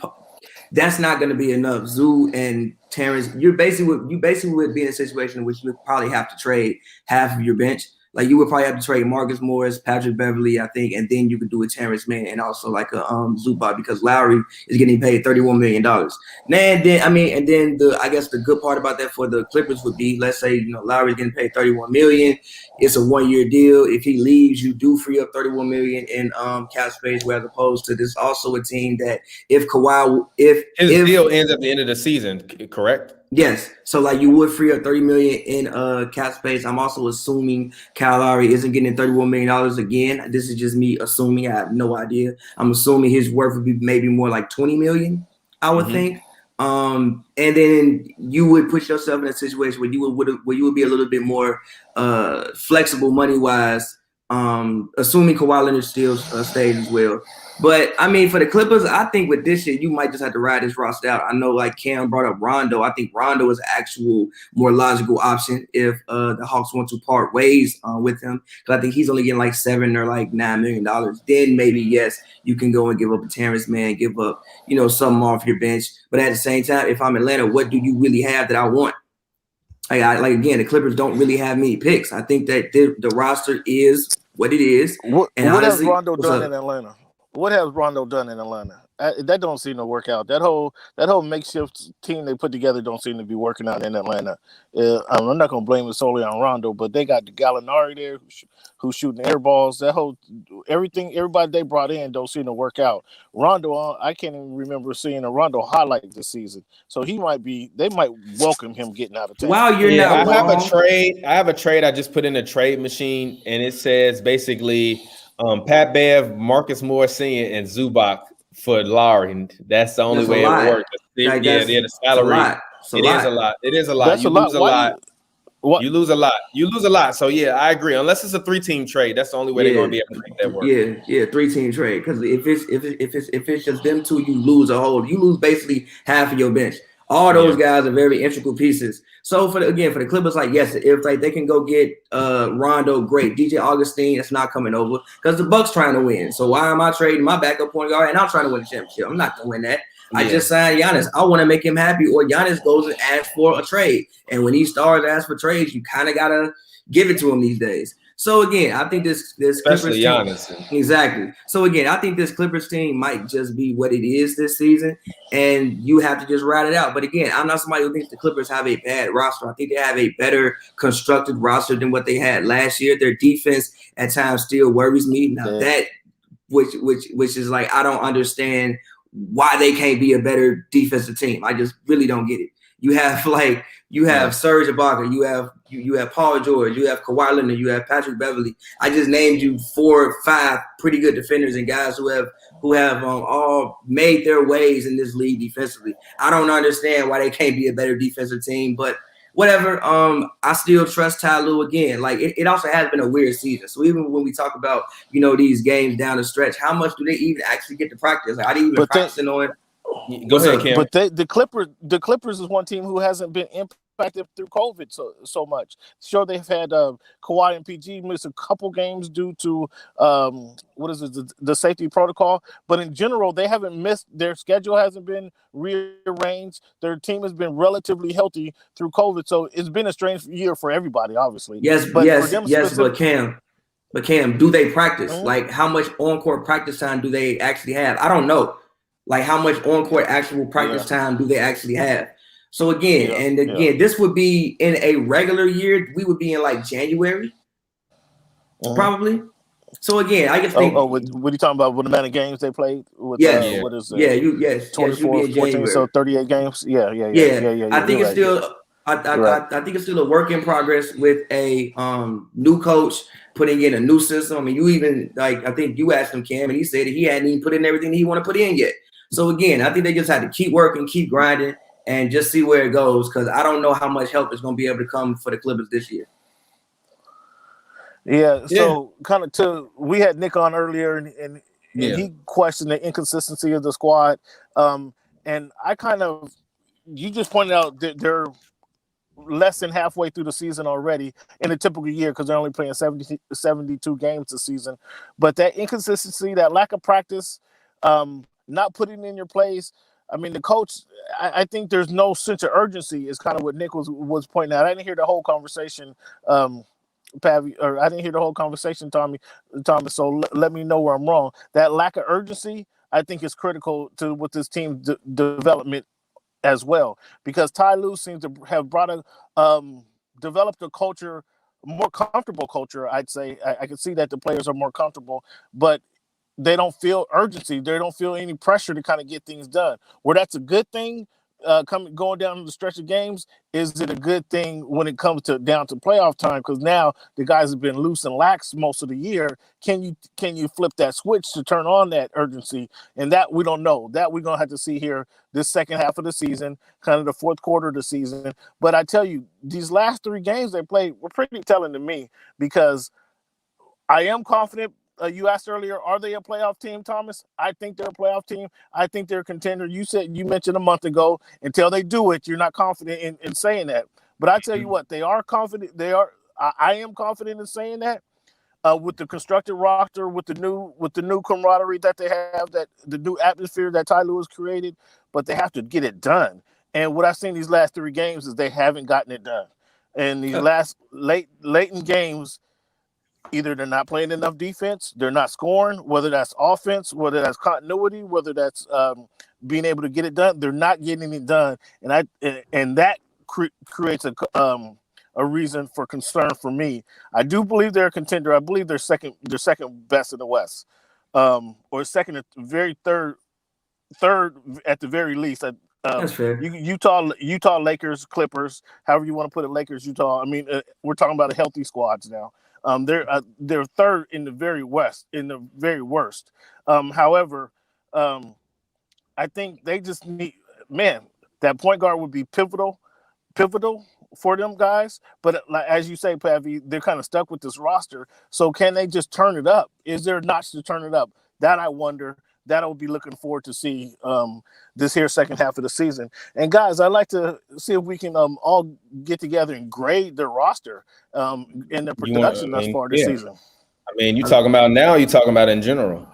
that's not going to be enough. Zoo and Terrence, you basically would be in a situation in which you would probably have to trade half of your bench. Like you would probably have to trade Marcus Morris, Patrick Beverly, I think, and then you could do a Terrence Mann and also like a Zubac, because Lowry is getting paid $31 million. And then I guess the good part about that for the Clippers would be, let's say, Lowry's getting paid $31 million. It's a 1-year deal. If he leaves, you do free up $31 million in cap space, where as opposed to this also a team that if his deal ends at the end of the season, correct? Yes. So like you would free up $30 million in cap space. I'm also assuming Kyle Lowry isn't getting $31 million again. This is just me assuming. I have no idea. I'm assuming his worth would be maybe more like $20 million, I would think. And then you would put yourself in a situation where you would be a little bit more flexible money wise, assuming Kawhi Leonard still stays as well. But I mean, for the Clippers, I think with this shit, you might just have to ride this roster out. I know, like Cam brought up Rondo. I think Rondo is an actual more logical option if the Hawks want to part ways with him. Because I think he's only getting like $7 or like $9 million. Then maybe yes, you can go and give up a Terrence Mann, give up something off your bench. But at the same time, if I'm Atlanta, what do you really have that I want? Again, the Clippers don't really have many picks. I think that the roster is what it is. What has Rondo done in Atlanta? What has Rondo done in Atlanta? That don't seem to work out. That whole makeshift team they put together don't seem to be working out in Atlanta. I'm not going to blame it solely on Rondo, but they got the Gallinari there who's shooting air balls. Everybody they brought in don't seem to work out. Rondo, I can't even remember seeing a Rondo highlight this season. So they might welcome him getting out of town. Wow, I have a trade. I just put in a trade machine, and it says basically Pat Bev, Marcus Morris Sr., and Zubac for Lowry. That's the only way it works. The salary. It is a lot. You lose a lot. You lose a lot. You lose a lot. So yeah, I agree. Unless it's a 3-team trade, that's the only way they're going to be able to make that work. Yeah, 3-team trade. Because if it's just them two, you lose basically half of your bench. All those guys are very integral pieces. So for the Clippers, like yes, if like they can go get Rondo, great. DJ Augustine, that's not coming over because the Bucks trying to win. So why am I trading my backup point guard and I'm trying to win a championship? I'm not gonna win that. I just signed Giannis. I want to make him happy, or Giannis goes and asks for a trade. And when these stars ask for trades, you kind of gotta give it to him these days. So again, I think this especially Clippers team, exactly. So again, I think this Clippers team might just be what it is this season, and you have to just ride it out. But again, I'm not somebody who thinks the Clippers have a bad roster. I think they have a better constructed roster than what they had last year. Their defense at times still worries me. Now that which is like I don't understand why they can't be a better defensive team. I just really don't get it. You have Serge Ibaka, you have Paul George, you have Kawhi Leonard, you have Patrick Beverley. I just named you 4 or 5 pretty good defenders and guys who have all made their ways in this league defensively. I don't understand why they can't be a better defensive team, but whatever. I still trust Ty Lue again. Like it also has been a weird season. So even when we talk about these games down the stretch, how much do they even actually get to practice? Like, are they even practicing on? Go ahead, Cam. But the Clippers is one team who hasn't been impacted through COVID so much. Sure, they've had Kawhi and PG miss a couple games due to the safety protocol. But in general, they haven't missed. Their schedule hasn't been rearranged. Their team has been relatively healthy through COVID. So it's been a strange year for everybody, obviously. But Cam, do they practice? Mm-hmm. Like, how much on-court practice time do they actually have? I don't know. Like, how much on-court actual practice time do they actually have? So again, this would be in a regular year. We would be in like January, probably. So again, I just think. What are you talking about? With the amount of games they played? What is it? 24, 14, so 38 games. Yeah. I think it's still. I think it's still a work in progress with a new coach putting in a new system. I mean, you even I think you asked him, Cam, and he said that he hadn't even put in everything he want to put in yet. So again, I think they just had to keep working, keep grinding, and just see where it goes, because I don't know how much help is going to be able to come for the Clippers this year. Yeah, so kind of we had Nick on earlier, and he questioned the inconsistency of the squad. And you just pointed out that they're less than halfway through the season already in a typical year because they're only playing 72 games this season. But that inconsistency, that lack of practice, not putting in your plays. I mean, the coach, I think there's no sense of urgency is kind of what Nick was pointing out. I didn't hear the whole conversation, Pavi, or I didn't hear the whole conversation, Thomas, so let me know where I'm wrong. That lack of urgency, I think, is critical to with this team development as well, because Ty Lue seems to have developed a culture, a more comfortable culture, I'd say. I can see that the players are more comfortable, but they don't feel urgency. They don't feel any pressure to kind of get things done. Where that's a good thing, going down the stretch of games, is it a good thing when it comes down to playoff time? Because now the guys have been loose and lax most of the year. Can you flip that switch to turn on that urgency? And that we don't know. That we're gonna have to see here this second half of the season, kind of the fourth quarter of the season. But I tell you, these last 3 games they played were pretty telling to me, because I am confident. You asked earlier, are they a playoff team, Thomas? I think they're a playoff team. I think they're a contender. You mentioned a month ago, until they do it, you're not confident in saying that. But I tell you what, they are confident. I am confident in saying that with the constructed roster, with the new camaraderie that they have, that the new atmosphere that Ty Lue has created. But they have to get it done. And what I've seen these last 3 games is they haven't gotten it done. And these last late in games, either they're not playing enough defense, they're not scoring, whether that's offense, whether that's continuity, whether that's being able to get it done, they're not getting it done. And that creates a reason for concern for me. I do believe they're a contender. I believe they're second best in the West, or second at very third at the very least. That's fair. Utah, Lakers, Clippers, however you want to put it, Lakers, Utah. I mean, we're talking about a healthy squads now. They're third in the very worst. However, I think they just need, that point guard would be pivotal for them guys. But as you say, Pavi, they're kind of stuck with this roster. So can they just turn it up? Is there a notch to turn it up? That I wonder. that I'll be looking forward to see this here second half of the season. And guys, I'd like to see if we can all get together and grade their roster and their production thus far this season. I mean, you talking about now? Or you talking about in general?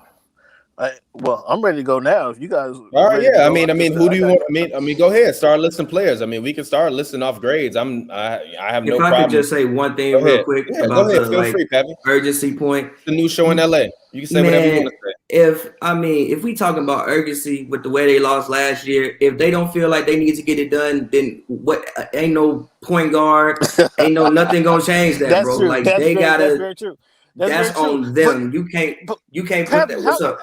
Well, I'm ready to go now. If you guys, all right, yeah. I mean, who do you want? I mean, go ahead. Start listing players. I mean, we can start listing off grades. I have no problem. If I could just say one thing real quick about go ahead. Feel free, Pappy. Urgency point. The new show in LA. You can say whatever you want to say. If we talking about urgency with the way they lost last year, if they don't feel like they need to get it done, then what? Ain't no point guard, ain't no nothing gonna change that, that's bro. True. Like that's they very, gotta. That's very true. That's on them. You can't put that. What's up?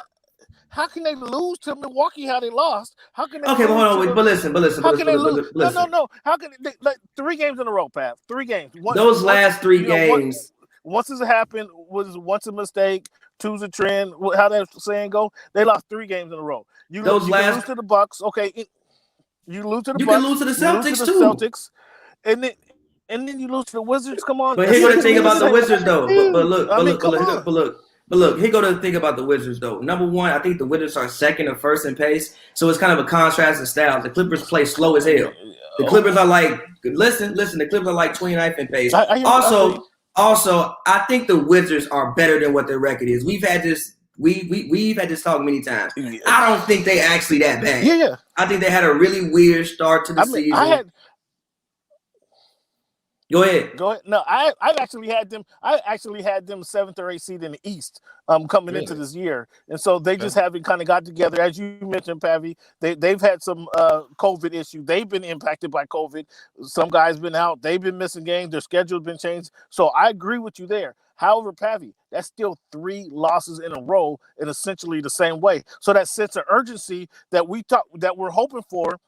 How can they lose to Milwaukee? How they lost? How can they? Okay, but hold on. But listen. How can they lose? No. How can they? Like 3 games in a row, Pat? 3 games. Those last 3 games. Once it happened, was once a mistake. 2's a trend. How that saying go? They lost 3 games in a row. You lose to the Bucks. Okay, you lose to the Bucks. You can lose to the Celtics too. Celtics, and then you lose to the Wizards. Come on. But here's the thing about the Wizards, though. But look, here go the thing about the Wizards, though. Number one, I think the Wizards are second or first in pace, so it's kind of a contrast in styles. The Clippers play slow as hell. The Clippers are like, listen. The Clippers are like 29th in pace. Also, I think the Wizards are better than what their record is. We've had this. We've had this talk many times. I don't think they actually that bad. Yeah. I think they had a really weird start to the season. Go ahead. No, I actually had them 7th or 8th seed in the East coming into this year. And so they just haven't kind of got together. As you mentioned, Pavi, they've had some COVID issues. They've been impacted by COVID. Some guys been out. They've been missing games. Their schedule's been changed. So I agree with you there. However, Pavi, that's still 3 losses in a row in essentially the same way. So that sense of urgency that we're hoping for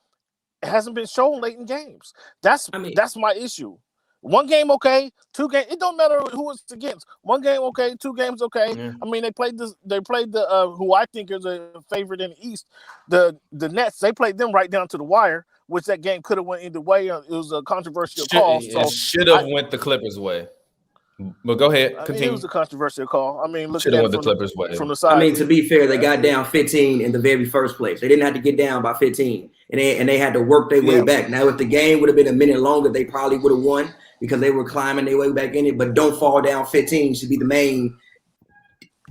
hasn't been shown late in games. That's my issue. 1 game okay, 2 games. It don't matter who it's against. 1 game okay, 2 games okay. Yeah. I mean, they played the who I think is a favorite in the East, the Nets. They played them right down to the wire, which that game could have went either way. It was a controversial call. So should have went the Clippers' way. But go ahead, continue. It was a controversial call. I mean, should have went the Clippers' way from the side. I mean, to be fair, they got down 15 in the very first place. They didn't have to get down by 15, and they had to work their way back. Now, if the game would have been a minute longer, they probably would have won because they were climbing their way back in it. But don't fall down 15 should be the main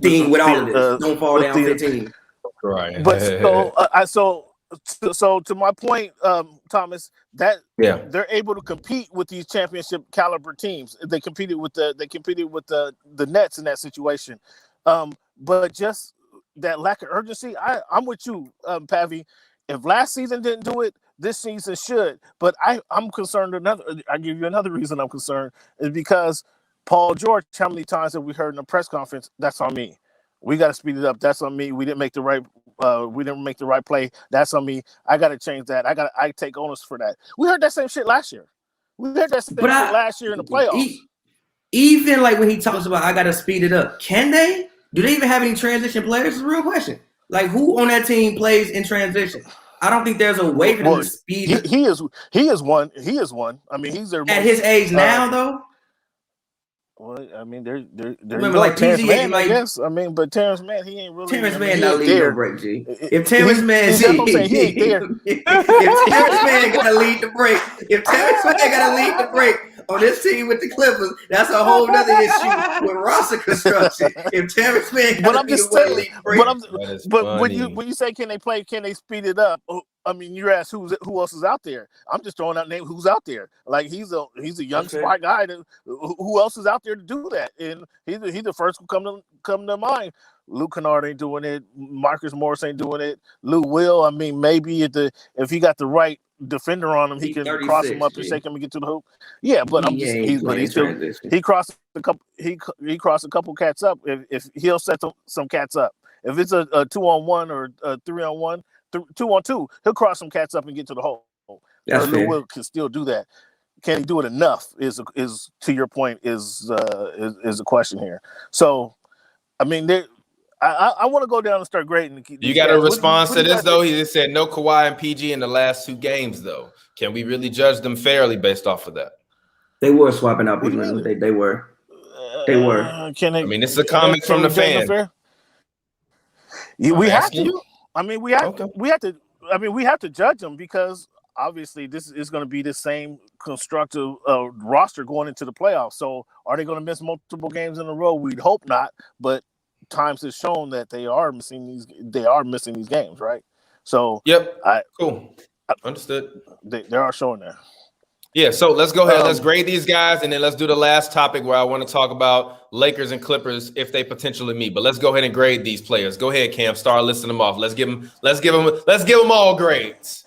thing with all of this. Don't fall down 15. Right. But so to my point, Thomas, that they're able to compete with these championship caliber teams. They competed with the Nets in that situation. But just that lack of urgency, I'm with you, Pavi. If last season didn't do it, this season should. But I'm concerned. I give you another reason I'm concerned is because Paul George. How many times have we heard in a press conference? That's on me. We got to speed it up. That's on me. We didn't make the right. We didn't make the right play. That's on me. I got to change that. I take onus for that. We heard that same shit last year. We heard that same shit last year in the playoffs. Even like when he talks about I got to speed it up. Can they? Do they even have any transition players? It's a real question. Like who on that team plays in transition? I don't think there's a way for them to speed it. He is one. I mean, he's their at his age now though. Well, I mean, they're remember like Terrence PG, Mann, like, I guess. I mean, but Terrence Mann, he ain't really. Terrence Mann not leading no break, G. If Terrence Mann, he ain't there. If Terrence Mann got to lead the break, on this team with the Clippers, that's a whole other issue with roster construction. If Terrence Mann, but I'm just saying. But when you say can they speed it up? I mean, you ask who else is out there. I'm just throwing out names. Who's out there? Like he's a young smart guy. Who else is out there to do that? And he's the first who come to mind. Luke Kennard ain't doing it. Marcus Morris ain't doing it. Lou Will. I mean, maybe if he got the right defender on him, he can cross him up and shake him and get to the hoop. Yeah, but he crossed a couple. He crossed a couple cats up. If he'll set some cats up. If it's a 2-on-1 or a 3-on-1. 2-on-2, he'll cross some cats up and get to the hole. Lou Will can still do that. Can he do it enough? Is to your point is a question here. So, I mean, I want to go down and start grading. You got a response to this though. He just said no Kawhi and PG in the last 2 games though. Can we really judge them fairly based off of that? They were swapping out people. They were. Can they? I mean, this is a comment from the fan. We have to. You? I mean, we have to. I mean, we have to judge them because obviously this is going to be the same constructive roster going into the playoffs. So, are they going to miss multiple games in a row? We'd hope not, but times has shown that they are missing these games, right? So, cool, understood. They are showing that. Yeah, so let's go ahead. Let's grade these guys, and then let's do the last topic where I want to talk about Lakers and Clippers if they potentially meet. But let's go ahead and grade these players. Go ahead, Cam. Start listing them off. Let's give them all grades.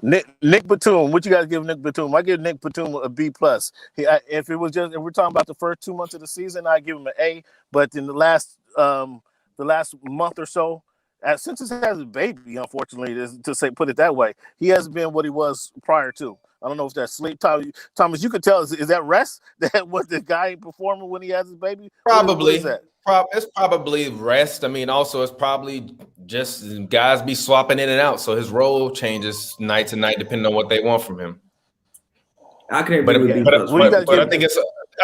Nick Batum. What you guys give Nick Batum? I give Nick Batum a B plus. If we're talking about the first 2 months of the season, I give him an A. But in the last month or so, since he has a baby, unfortunately, put it that way, he hasn't been what he was prior to. I don't know if that's sleep. Thomas, you could tell, is that rest? That was the guy performing when he has his baby? Probably. What is that? It's probably rest. I mean, also it's probably just guys be swapping in and out, so his role changes night to night depending on what they want from him. I can agree with but I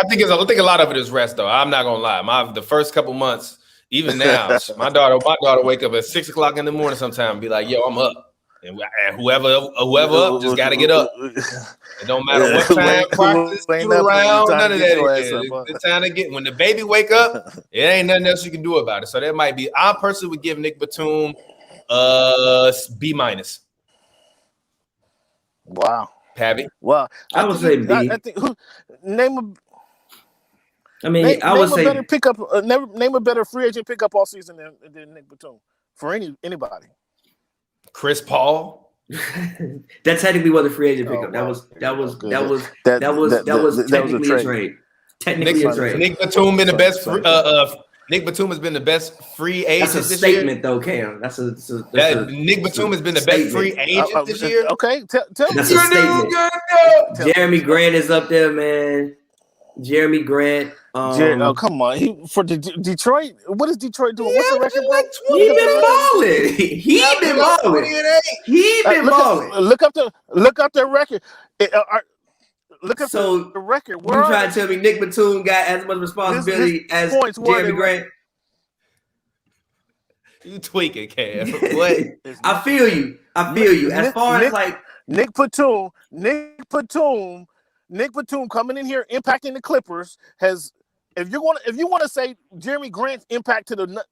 think a lot of it is rest, though. I'm not gonna lie. The first couple months, even now, my daughter wake up at 6 o'clock in the morning sometime and be like, "Yo, I'm up." And whoever up just got to get up. It don't matter what time practice you around, none of that. It's time to get when the baby wake up. It ain't nothing else you can do about it. So that might be. I personally would give Nick Batum B minus. Wow, Pabby. Well, I would say B. I think name a. I would say better pickup. Name a better free agent pickup all season than Nick Batum for anybody. Chris Paul. That technically was a free agent pickup. That was technically a trade. Technically a trade. Nick Batum been the best. Nick Batum has been the best free agent. That's a statement, though, Cam. Nick Batum has been the best free agent this year. Okay, tell me. That's a statement. Jeremy Grant is up there, man. Jeremy Grant. Come on. For Detroit, what is Detroit doing? What's the record, bro? He been balling. Look up their record. Look up the record. You trying to tell me Nick Batum got as much responsibility as Jeremy Grant? You tweaking, Cam. What? I feel you. As far as like Nick Batum coming in here impacting the Clippers has. If you want to say Jeremy Grant's impact to the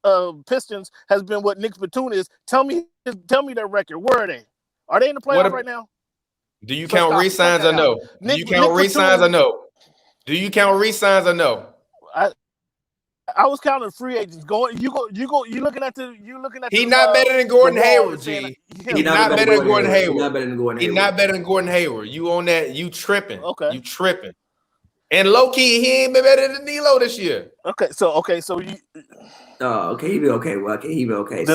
Pistons has been what Nick Batum is, tell me their record. Where are they? Are they in the playoffs right now? Do you count re-signs or no? Do you count re-signs or no? Do you count re-signs or no? I was counting free agents. You looking at He's not better than Gordon Hayward, G. He's not better than Gordon Hayward. He's not better than Gordon Hayward. You on that? You tripping? Okay, you tripping. And low key, he ain't been better than D'Lo this year. Okay, so you. Oh, okay, he be okay. Well, okay, he be okay. See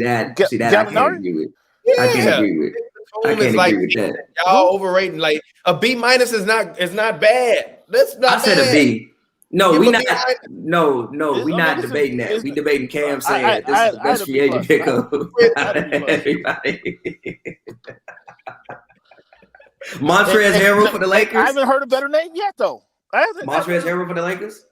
that. I can't agree with. Yeah. I can't agree with. That. Y'all overrating. Like a B minus is not bad. That's not. I said a B. No, we not. No, we not debating that. We debating Cam saying this is the best free agent pickup. Everybody. Montrezl Harrell for the Lakers. I haven't heard a better name yet, though. Montrezl Harrell for the Lakers.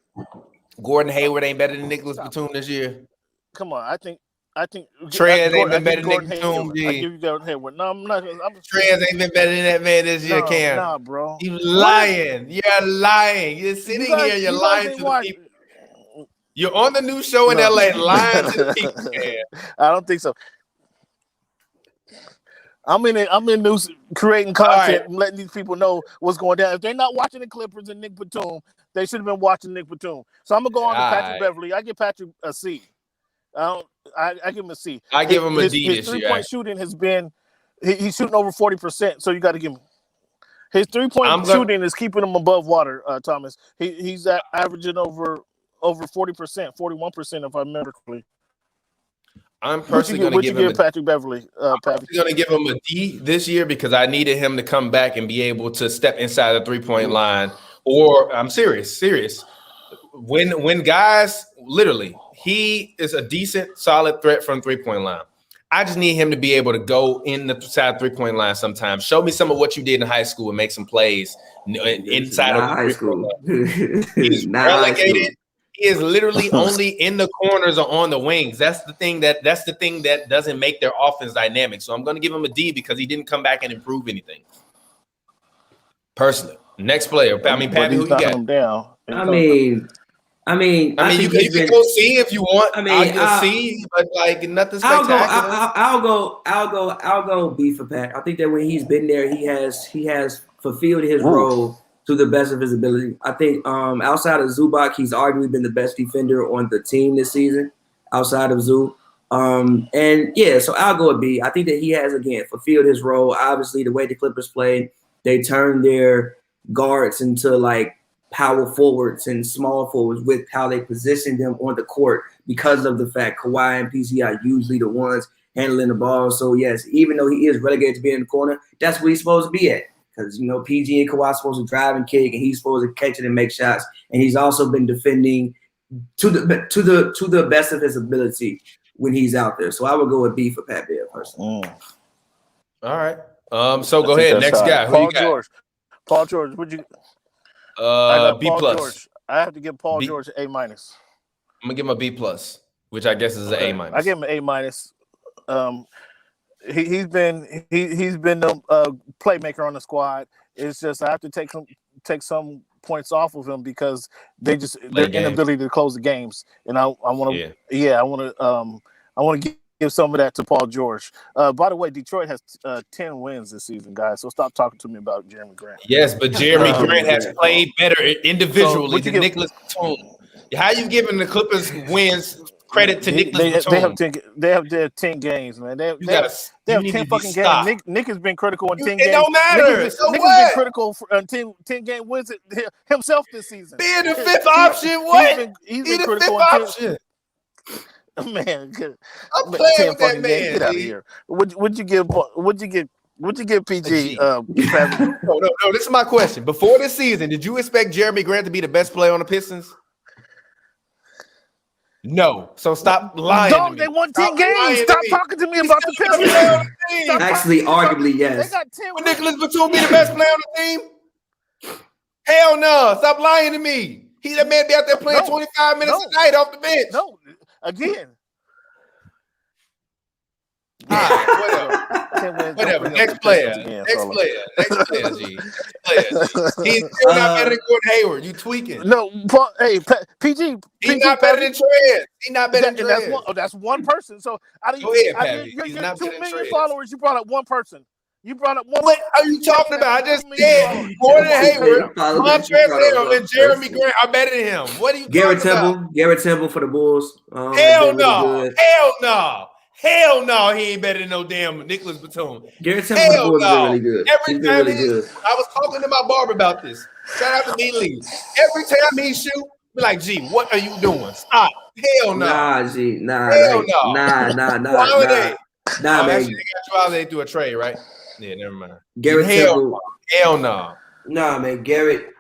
Gordon Hayward ain't better than Nicholas Batum this year. Come on, I think Trez ain't been better than Batum. I give you Gordon Hayward. No, I'm not. Trez ain't been better than that man this year, Cam. Nah, bro. You lying. You're lying. You're sitting here. You're lying to the people. You're on the new show in LA, lying to the people. Cam. I don't think so. I'm in news creating content and letting these people know what's going down. If they're not watching the Clippers and Nick Batum, they should have been watching Nick Batum. So I'm gonna go on to Patrick Beverly. I give Patrick a C. I give him a C. I give him a D this year. His 3-point shooting has been he's shooting over 40%. So you got to give him his 3-point shooting is keeping him above water. Thomas, he's averaging over 40%, 41% if I remember correctly. I'm personally going to give Patrick Beverly. I'm going to give him a D this year because I needed him to come back and be able to step inside the 3-point line. Or I'm serious. When guys, literally, he is a decent, solid threat from 3-point line. I just need him to be able to go in the side 3-point line sometimes. Show me some of what you did in high school and make some plays inside of high school. He's relegated. He is literally only in the corners or on the wings. That's the thing that doesn't make their offense dynamic. So I'm going to give him a D because he didn't come back and improve anything. Personally, next player. I mean, Pappy, who you got? Him down. I mean, you can go C if you want. I mean, I'll C, but like nothing spectacular. I'll go B for Pat. I think that when he's been there, he has fulfilled his role to the best of his ability. I think outside of Zubac, he's arguably been the best defender on the team this season, outside of Zoo. And yeah, so I'll go with B. I think that he has, again, fulfilled his role. Obviously, the way the Clippers play, they turn their guards into like power forwards and small forwards with how they position them on the court because of the fact Kawhi and PG are usually the ones handling the ball. So yes, even though he is relegated to be in the corner, that's where he's supposed to be at. Because, you know, PG and Kawhi are supposed to drive and kick, and he's supposed to catch it and make shots. And he's also been defending to the best of his ability when he's out there. So I would go with B for Pat Beal personally. All right. So go ahead. Next guy. Who you got? Paul George. Would you? B plus. George. I have to give Paul George A minus. I'm gonna give him a B plus, which I guess is an A minus. I give him an A minus. He's been the playmaker on the squad. It's just I have to take some points off of him because their inability to close the games, and I want to give some of that to Paul George. By the way, Detroit has 10 wins this season, guys. So stop talking to me about Jeremy Grant. Yes, but Jeremy Grant has played better individually than Nicholas Batum. How you giving the Clippers wins credit to Nicholas Batum? They have 10 games, man. They have 10 fucking games. Nick has been critical in 10 games. It don't matter. Nick has been critical for 10 game wins himself this season. Being the fifth option, what? He's been critical in option. Man, I'm playing with that man. Get out of here. Would you give PG? No. This is my question. Before this season, did you expect Jeremy Grant to be the best player on the Pistons? No. So stop lying. Dog, they won 10 games. Stop talking to me about the Pistons. Actually, arguably, yes. They got 10. Would Nicholas Batum be the best player on the team? Hell no. Stop lying to me. That man be out there playing 25 minutes a night off the bench. No. Again. All right, whatever. Next player. Next player, G. He's still not better than Gordon Hayward. You tweaking. No, PG. He's not better than Trez. He's not better than Trez. That's one person. So out of Go ahead, Pappy. your 2 million followers, you brought up one person. You brought up one. What are you talking about? I just said Gordon Hayward, Montrezl Harrell, and Jeremy Grant are better than him. What are you talking about? Garrett Temple for the Bulls. Hell no. Hell no. Hell no, he ain't better than no damn Nicholas Batum. Garrett Temple for the Bulls is really good. Every time I was talking to my barber about this. Shout out to D Lee. Every time he shoot, be like, G, what are you doing? Stop. Hell no. Nah, G. Nah. Hell no. Nah, man. Actually, they got you out there through a trade, right? Yeah, never mind. Garrett Temple. Hell no. Nah, man. Garrett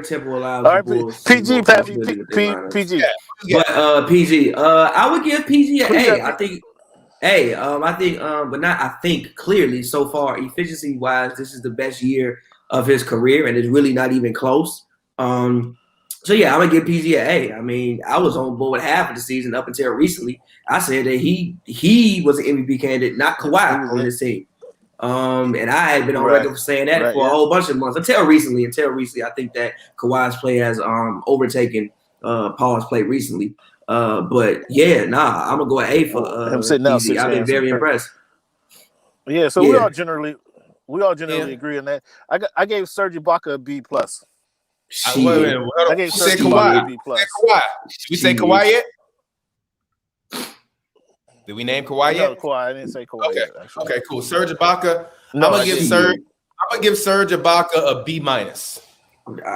Temple allows all right, the Bulls. PG, Pappy, PG. Yeah. But PG, I would give PG an A. I think clearly so far, efficiency wise, this is the best year of his career, and it's really not even close. So yeah, I'm gonna give PG an A. I mean, I was on board half of the season up until recently. I said that he was an MVP candidate, not Kawhi on his team. And I had been on record for saying that for a whole bunch of months until recently. I think that Kawhi's play has overtaken Paul's play recently. But yeah, I'm gonna go an A for him sitting out. I've been very impressed. Yeah, so we all generally agree on that. I gave Serge Ibaka a B plus. I gave Serge Ibaka a B plus. Did we say Kawhi yet? Did we name Kawhi yet? No, Kawhi. I didn't say Kawhi. Okay. Yet, actually. Okay, cool. Serge Ibaka. I'm gonna give Serge Ibaka a B minus.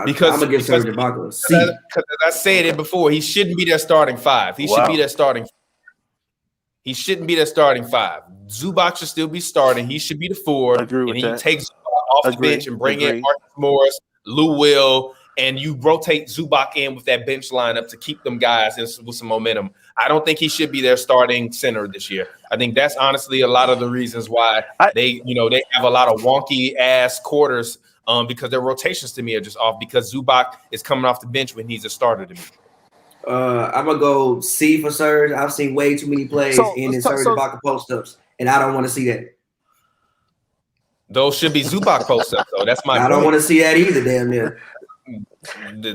Because I'm gonna give Serge Ibaka a C. Because I said it before, he shouldn't be their starting five. He should be their starting. He shouldn't be their starting five. Zubac should still be starting. He should be the 4. And he takes off the bench and bring in Marcus Morris, Lou Will, and you rotate Zubac in with that bench lineup to keep them guys with some momentum. I don't think he should be their starting center this year. I think that's honestly a lot of the reasons why they have a lot of wonky ass quarters because their rotations to me are just off because Zubac is coming off the bench when he's a starter to me. I'm gonna go C for Serge. I've seen way too many plays in Serge Ibaka post-ups, and I don't want to see that. Those should be Zubac post-ups, though. That's my. I don't want to see that either. Damn near.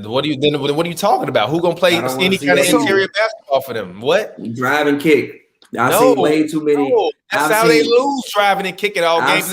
What are you talking about? Who gonna play any kind of interior basketball for them? What? Drive and kick. I've seen way too many. No, that's how they lose, driving and kicking all games.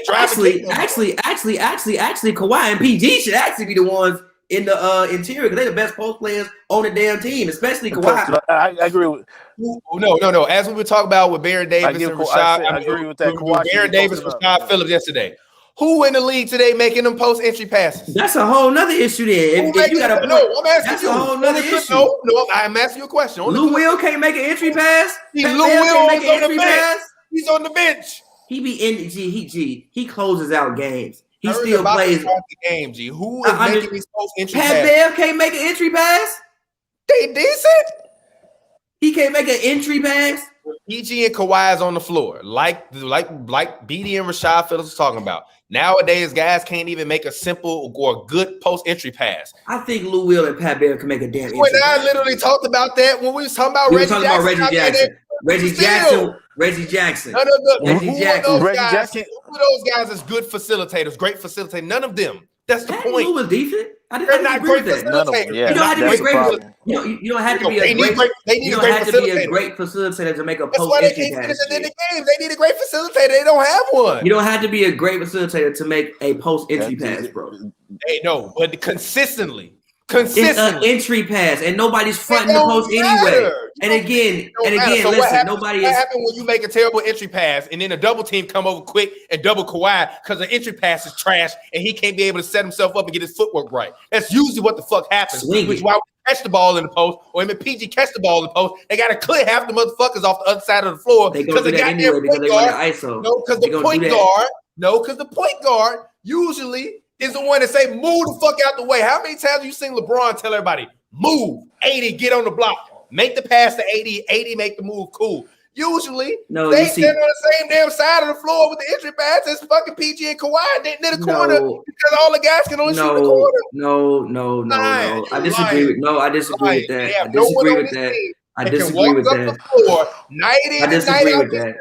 Actually, Kawhi and PG should actually be the ones in the interior because they're the best post players on the damn team, especially Kawhi. I agree with. No. As we were talking about with Baron Davis and Rashad, I agree with that. Kawhi Baron Davis, Rashad Phillips yesterday. Who in the league today making them post entry passes? That's a whole nother issue there. I'm asking that's you. A whole nother issue. No, I'm asking you a question. Lou Will can't make an entry pass. Lou Will can't make an entry pass. He's on the bench. He be in he closes out games. He still plays the game. G. Who is making these post entry passes? Pat Bev can't make an entry pass. They decent. He can't make an entry pass. PG and Kawhi is on the floor, like BD and Rashad Phillips was talking about. Nowadays, guys can't even make a simple or good post entry pass. I think Lou Will and Pat Bev can make a damn. I literally talked about that when we was talking about Reggie Jackson. Reggie Jackson. None of those guys is good facilitators, great facilitators. None of them. That's the point. Lou was decent. They're not great facilitators. You don't have to be a great. You don't have to be a great. You don't have to be a great facilitator to make a post entry pass. In the games, they need a great facilitator. They don't have one. You don't have to be a great facilitator to make a post entry pass, bro. They know, but consistently. It's an entry pass, and nobody's fronting the post anyway. And again, listen, nobody is. What happened when you make a terrible entry pass and then a double team come over quick and double Kawhi because the entry pass is trash and he can't be able to set himself up and get his footwork right? That's usually what the fuck happens. Which is why we catch the ball in the post, or even PG catch the ball in the post, they got to clear half the motherfuckers off the other side of the floor because they got their point guard. No, because the point guard usually is the one that say, move the fuck out the way. How many times have you seen LeBron tell everybody, move, 80, get on the block, make the pass to 80, 80, make the move, cool. Usually, they stand on the same damn side of the floor with the entry pass as fucking PG and Kawhi near the corner because all the guys can only shoot the corner. No. I disagree with that. I disagree with that. I disagree with that.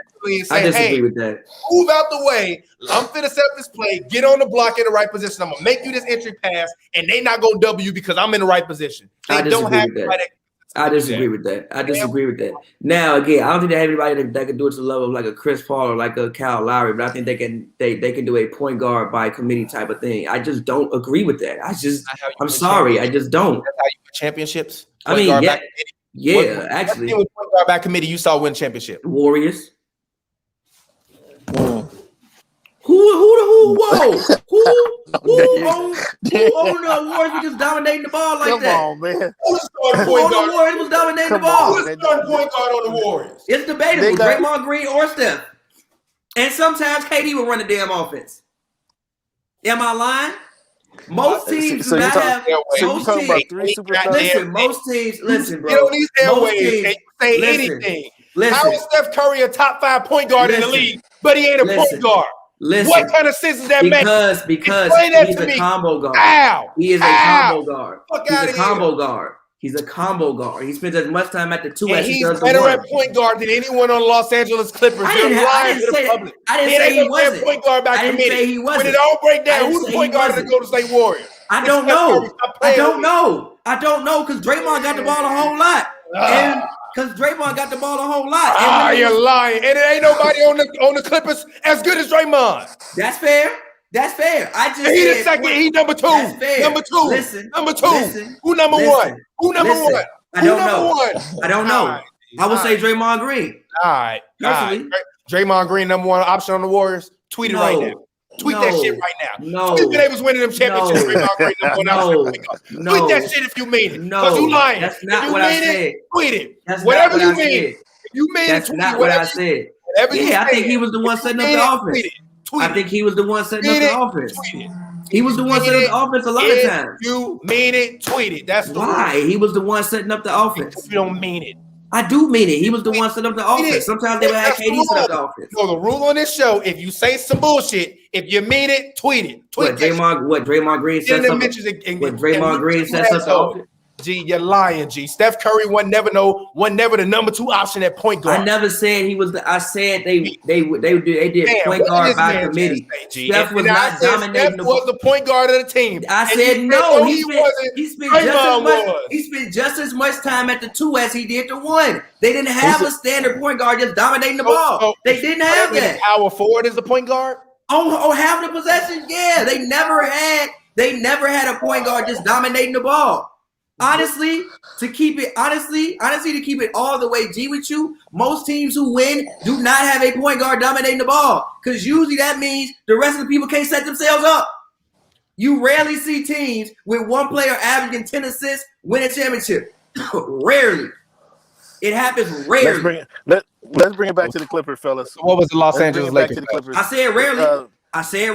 I disagree with that. Move out the way. I'm finna set this play. Get on the block in the right position. I'm gonna make you this entry pass, and they not gonna double you because I'm in the right position. I disagree with that. Now, again, I don't think they have anybody that can do it to the level of like a Chris Paul or like a Kyle Lowry, but I think they can do a point guard by committee type of thing. I just don't agree with that. I'm sorry, I just don't. That's how you win championships. I mean, actually. What point guard by committee you saw win championship? Warriors. Who owned the Warriors? We just dominating the ball like that. Come on, man. Who's the point guard? The Warriors was dominating the ball. Who's the point guard on the Warriors? It's debatable. Draymond Green or Steph. And sometimes KD will run the damn offense. Am I lying? Most teams do not have. Most teams. Listen, bro. Get on these airways and say anything. How is Steph Curry a top 5 point guard in the league, but he ain't a point guard? What kind of sense does that make? Because he's a combo guard. He is a combo guard. He's a combo guard. He spends as much time at the 2 as he does the 1. He's better at point guard than anyone on the Los Angeles Clippers. I didn't say he wasn't. Point guard by committee. Say he wasn't. When it all break down, who's the point guard of the Golden State Warriors? I don't know because Draymond got the ball a whole lot. And because Draymond got the ball a whole lot. You're lying. And it ain't nobody on the Clippers as good as Draymond. That's fair. I just he the second. He number 2. Number 2. Listen. Who number 1? Who number 1? I don't know. I would say Draymond Green. All right. Draymond Green, number 1 option on the Warriors. Tweet it right now. Tweet that shit right now. Tweet that they was winning them championships. Draymond Green, number 1 option. Tweet that shit if you mean it. Because you lying. That's not what I said. Tweet it. Whatever you mean. If you mean it, that's not what I said. I think he was the one setting up the offense. I think he was the one setting up the offense. He was the one setting up the offense a lot of times. You mean it, tweet it. That's why he was the one setting up the offense. If you don't mean it. I do mean it. He was the one setting up the offense. Sometimes they would have KD set up the offense. No, the rule on this show, if you say some bullshit, if you mean it, tweet it. What Draymond Green sets up. What Draymond Green sets up the offense. G, you're lying, G. Steph Curry wasn't never the number 2 option at point guard. I never said he was. I said they did point guard by committee. Steph was not dominating. Steph was the point guard of the team. I said no. He spent just as much time at the 2 as he did the 1. They didn't have a standard point guard just dominating the ball. They didn't have that. Power forward is the point guard. Oh, half the possession. Yeah, they never had a point guard just dominating the ball. Honestly, to keep it all the way G with you, most teams who win do not have a point guard dominating the ball, because usually that means the rest of the people can't set themselves up. You rarely see teams with one player averaging 10 assists win a championship. Rarely. It happens rarely. Let's bring it back to the Clippers, fellas. What was the Los Angeles Lakers? I said rarely. I said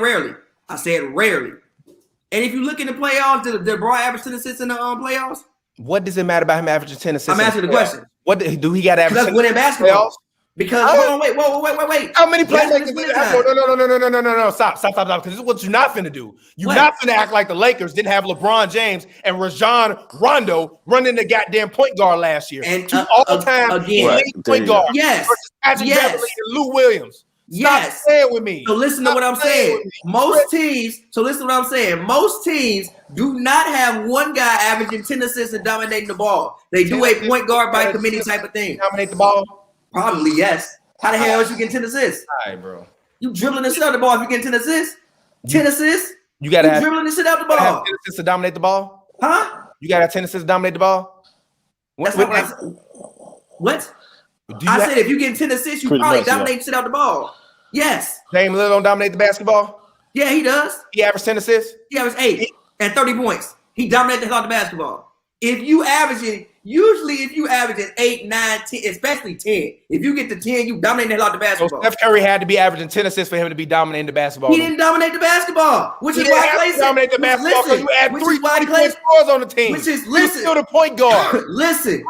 rarely. And if you look in the playoffs, did Bron average 10 assists in the playoffs? What does it matter about him averaging 10 assists? I'm asking the question. What do he got to average? That's winning basketball. Because hold on, wait. How many playmakers? No. Stop. Because this is what you're not finna do. You're not finna act like the Lakers didn't have LeBron James and Rajon Rondo running the goddamn point guard last year. And all-time point guard. Yes. Versus Patrick Beverly and Lou Williams. Stop saying with me. So listen to what I'm saying. Most teams do not have one guy averaging 10 assists and dominating the ball. They do a point guard by committee type of thing. Dominate the ball? Probably, yes. How the hell is you getting 10 assists? All right, bro. You dribbling the shit out the ball if you getting 10 assists? 10 assists? You got to have dribbling the shit out the ball. Have 10 assists to dominate the ball? Huh? You got to have 10 assists to dominate the ball? What? I said if you getting 10 assists, you probably dominate the shit out the ball. Yes. Dame Lillard don't dominate the basketball? Yeah, he does. He averaged 10 assists? He averaged 8 and 30 points. He dominated the hell out the basketball. If you averaging 8, 9, 10, especially 10, if you get to 10, you dominate the hell out the basketball. So Steph Curry had to be averaging 10 assists for him to be dominating the basketball. He didn't dominate the basketball, which is why Clay said dominate the basketball because you had 3 point scores on the team. Which is still the point guard. listen,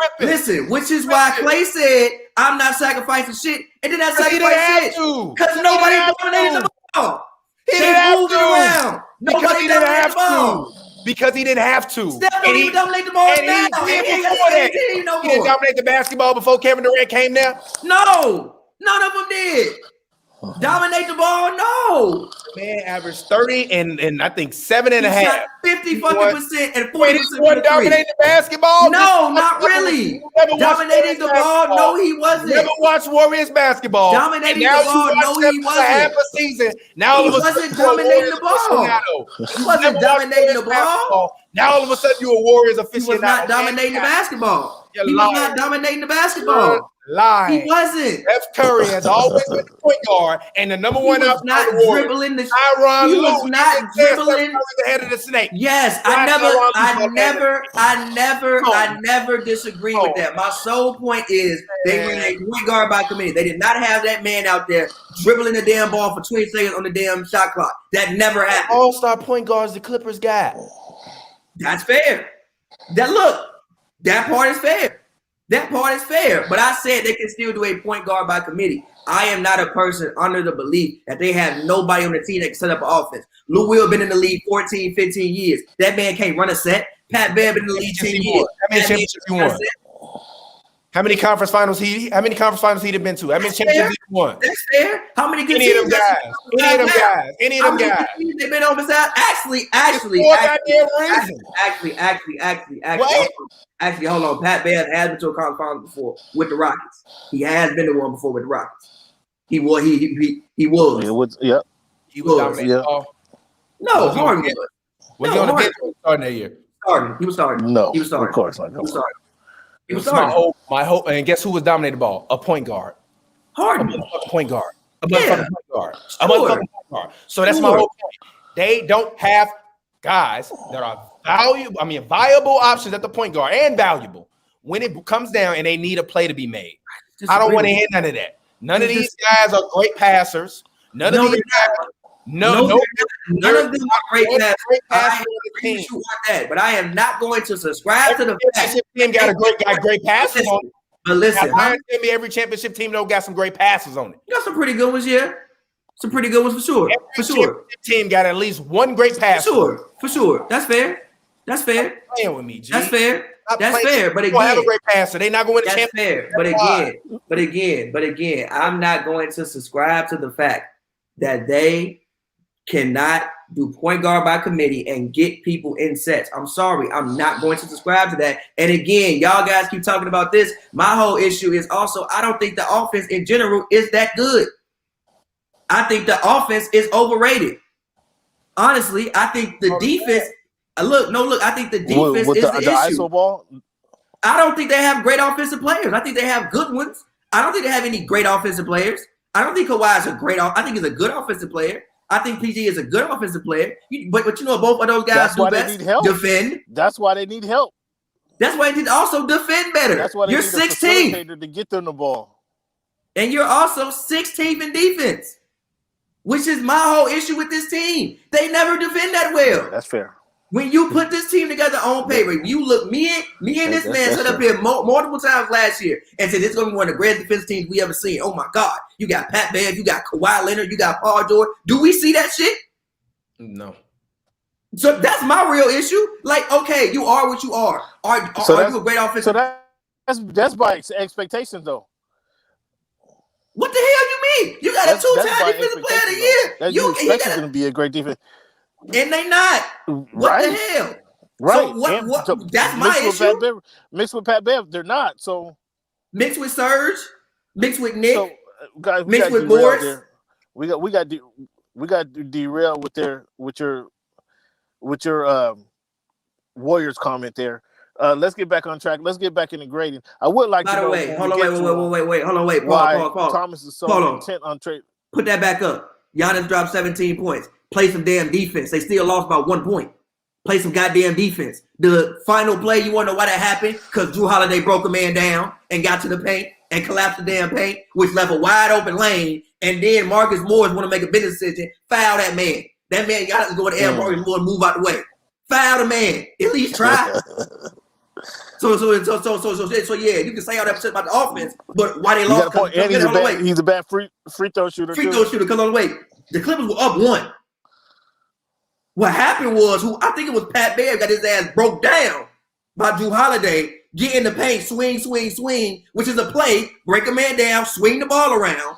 which is why Clay said, I'm not sacrificing shit. And then I sacrificed shit. Because nobody dominated the ball. He didn't have to. Nobody dominated the ball. Because he didn't have to. Steph don't even dominate the ball now. He didn't dominate the basketball before Kevin Durant came there? No. None of them did. Dominate the ball? No. Man averaged 30 and I think 7.5. 50 fucking % and 40%. Wasn't dominating the basketball? No, not really. Dominating the ball? No, he wasn't. Never watched Warriors basketball. Dominating the ball? No, he wasn't. Half a season. Now he wasn't dominating the ball. He wasn't dominating the ball. Now all of a sudden you're a Warriors aficionado. He was not dominating the basketball. He was not dominating the basketball. Lying. He wasn't. Steph Curry has always been the point guard and the number one out not the dribbling the He was not dribbling the head of the snake. Yes, I never disagree with that. My sole point is they were a point guard by committee. They did not have that man out there dribbling the damn ball for 20 seconds on the damn shot clock. That never happened. All-star point guards the Clippers got. That's fair. That part is fair. That part is fair, but I said they can still do a point guard by committee. I am not a person under the belief that they have nobody on the team that can set up an offense. Lou Will been in the league 14, 15 years. That man can't run a set. Pat Bev been in the league 10 years. How many championships he won? How many conference finals he been to? How many championships he won? That's fair. How many good Any of them guys? Any of them guys? They've been on beside. Actually, hold on. Pat Bev has been to a conference final before with the Rockets. He has been to one before with the Rockets. He was. He was. Yep. He was dominating. No, Harden was. Was he on the bench starting that year? He was starting. No, he was starting. Of course not. He was starting. My hope, and guess who was dominating the ball? A point guard. Harden. A motherfucking point guard. A motherfucking point guard. So that's my whole point. They don't have guys that are viable options at the point guard and valuable when it comes down and they need a play to be made. I don't want to hear none of that. None of these guys are great passers. None of these guys. None of them are great passers. But I am not going to subscribe to the fact team got great passes on it. But listen, every championship team though got some great passes on it. You got some pretty good ones, yeah. Some pretty good ones for sure. Every team got at least one great pass. For sure. That's fair. That's fair. Playing with me, G. That's fair. Not That's playing. fair. But They don't have a again, great passer. They're not going to that's fair. But again, I'm not going to subscribe to the fact that they cannot do point guard by committee and get people in sets. I'm sorry. I'm not going to subscribe to that. And again, y'all guys keep talking about this. My whole issue is also I don't think the offense in general is that good. I think the offense is overrated. Honestly, I think the defense. I think the defense is the issue. ISO ball. I don't think they have great offensive players. I think they have good ones. I don't think they have any great offensive players. I don't think Kawhi is a great. I think he's a good offensive player. I think PG is a good offensive player. But you know, both of those guys do best. Defend. That's why they need help. That's why they need to also defend better. That's why you're 16th to get them the ball, and you're also 16th in defense, which is my whole issue with this team. They never defend that well. Yeah, that's fair. When you put this team together on paper, you look me and this man set up here multiple times last year and said this is going to be one of the greatest defense teams we ever seen. Oh my God. You got Pat Bev, you got Kawhi Leonard, you got Paul George. Do we see that shit? No. So that's my real issue. Like, okay, you are what you are. Are you a great offensive? So that's by expectations, though. What the hell you mean? You got a two-time defensive player of the year. That you expect is going to be a great defense. And they not. What the hell? Right. So that's my issue. Mixed with Pat Bev, they're not. So mixed with Serge, mixed with Nick, guys, mixed with Morris. We got derailed with your Warriors comment there. Let's get back on track. Let's get back into grading. I would like to know. Wait. Hold on, wait. Paul. Thomas is so intent on trade. Put that back up. Giannis dropped 17 points. Play some damn defense. They still lost by 1 point. Play some goddamn defense. The final play, you want to know why that happened? Because Drew Holiday broke a man down and got to the paint and collapsed the damn paint, which left a wide open lane. And then Marcus Morris want to make a business decision. Foul that man. That man got to go to air. Marcus Morris move out the way. Foul the man. At least try. So yeah, you can say all that shit about the offense, but why they lost? He's a bad free throw shooter. Come on, wait. The Clippers were up 1. What happened was, I think it was Pat Bear got his ass broke down by Drew Holiday, get in the paint, swing, which is a play, break a man down, swing the ball around,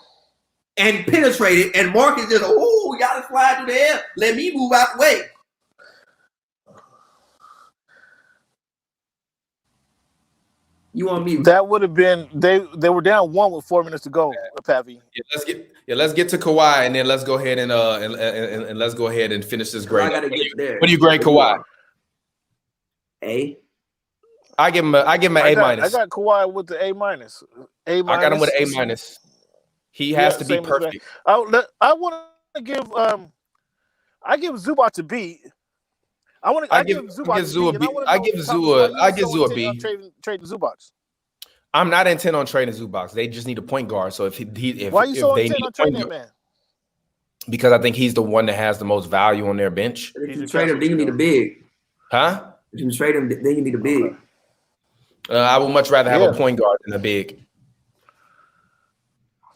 and penetrate it. And Marcus just, y'all just fly through the air. Let me move out the way. You want me? That would have been they were down 1 with 4 minutes to go. Pappy. Let's get to Kawhi and then let's go ahead and let's go ahead and finish this grade. What do you grade Kawhi? A. I give him a A minus. I got Kawhi with the A minus. I got him with an A minus. He has to be perfect. I want to give I give Zubac a B. I give Zoo a B. I give Zoo a B. Trading Zubac. I'm not intent on trading Zubac. They just need a point guard. So if why are you so intent on trading that man? Because I think he's the one that has the most value on their bench. If you trade him, then you need a big. Huh? If you trade him, then you need a big. I would much rather have a point guard than a big.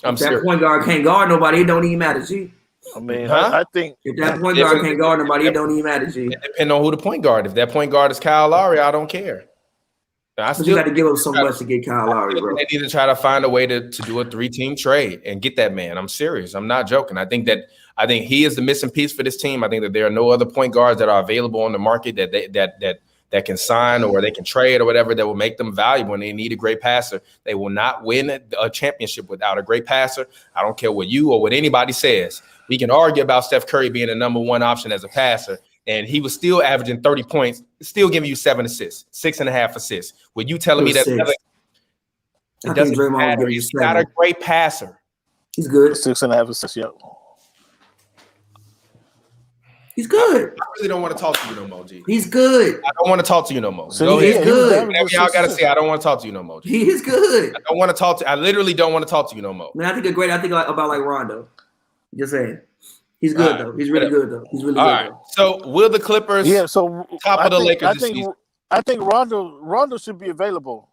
If that point guard can't guard nobody, it don't even matter, G. I mean, I think if that point guard can't guard nobody, it don't even matter, G. It depends on who the point guard. If that point guard is Kyle Lowry, I don't care. You got to give up so much to get Kyle Lowry, bro. They need to try to find a way to do a 3-team trade and get that man. I'm serious. I'm not joking. I think he is the missing piece for this team. I think that there are no other point guards that are available on the market that can sign or they can trade or whatever that will make them valuable. And they need a great passer. They will not win a championship without a great passer. I don't care what you or what anybody says. We can argue about Steph Curry being the number 1 option as a passer, and he was still averaging 30 points, still giving you 7 assists, 6.5 assists. With you telling me that it doesn't matter. He's not a great passer. He's good. 6.5 assists, yeah. He's good. I really don't want to talk to you no more, G. He's good. I don't want to talk to you no more. So he's good. Whatever y'all got to say, I don't want to talk to you no more, G. He is good. I literally don't want to talk to you no more. Man, I think about like Rondo. Just saying. He's good, though. He's really good, though. He's really good. Right. So will the Clippers top of the Lakers this season? I think Rondo should be available.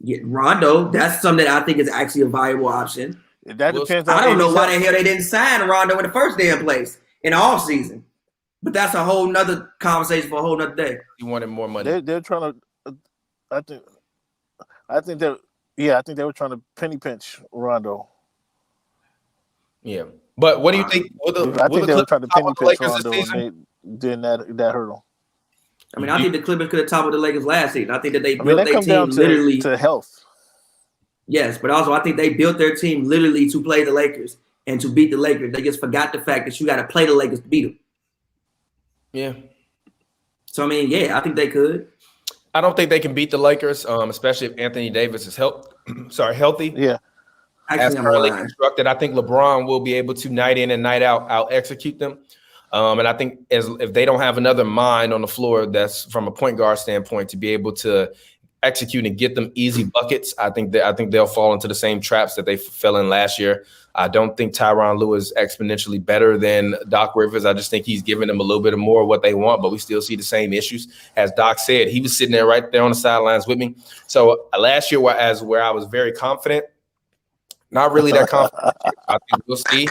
Yeah, Rondo, that's something that I think is actually a viable option. That depends on I don't know why the hell they didn't sign Rondo in the first damn place in the offseason. But that's a whole nother conversation for a whole nother day. He wanted more money. They're trying to. I think they were trying to penny pinch Rondo. Yeah, but what do you think? I think they were trying to penny pinch Rondo, and they did that hurdle. I mean, I think the Clippers could have toppled the Lakers last season. I think that they built that their comes team down literally to health. Yes, but also I think they built their team literally to play the Lakers and to beat the Lakers. They just forgot the fact that you got to play the Lakers to beat them. Yeah. So I mean, yeah, I think they could. I don't think they can beat the Lakers, especially if Anthony Davis is healthy. Yeah. As currently constructed, I think LeBron will be able to night in and night out execute them. And I think if they don't have another mind on the floor that's from a point guard standpoint to be able to execute and get them easy buckets, I think they'll fall into the same traps that they fell in last year. I don't think Tyronn Lue is exponentially better than Doc Rivers. I just think he's giving them a little bit more of what they want, but we still see the same issues. As Doc said, he was sitting there right there on the sidelines with me. So last year, where I was very confident, not really that confident. I think we'll see.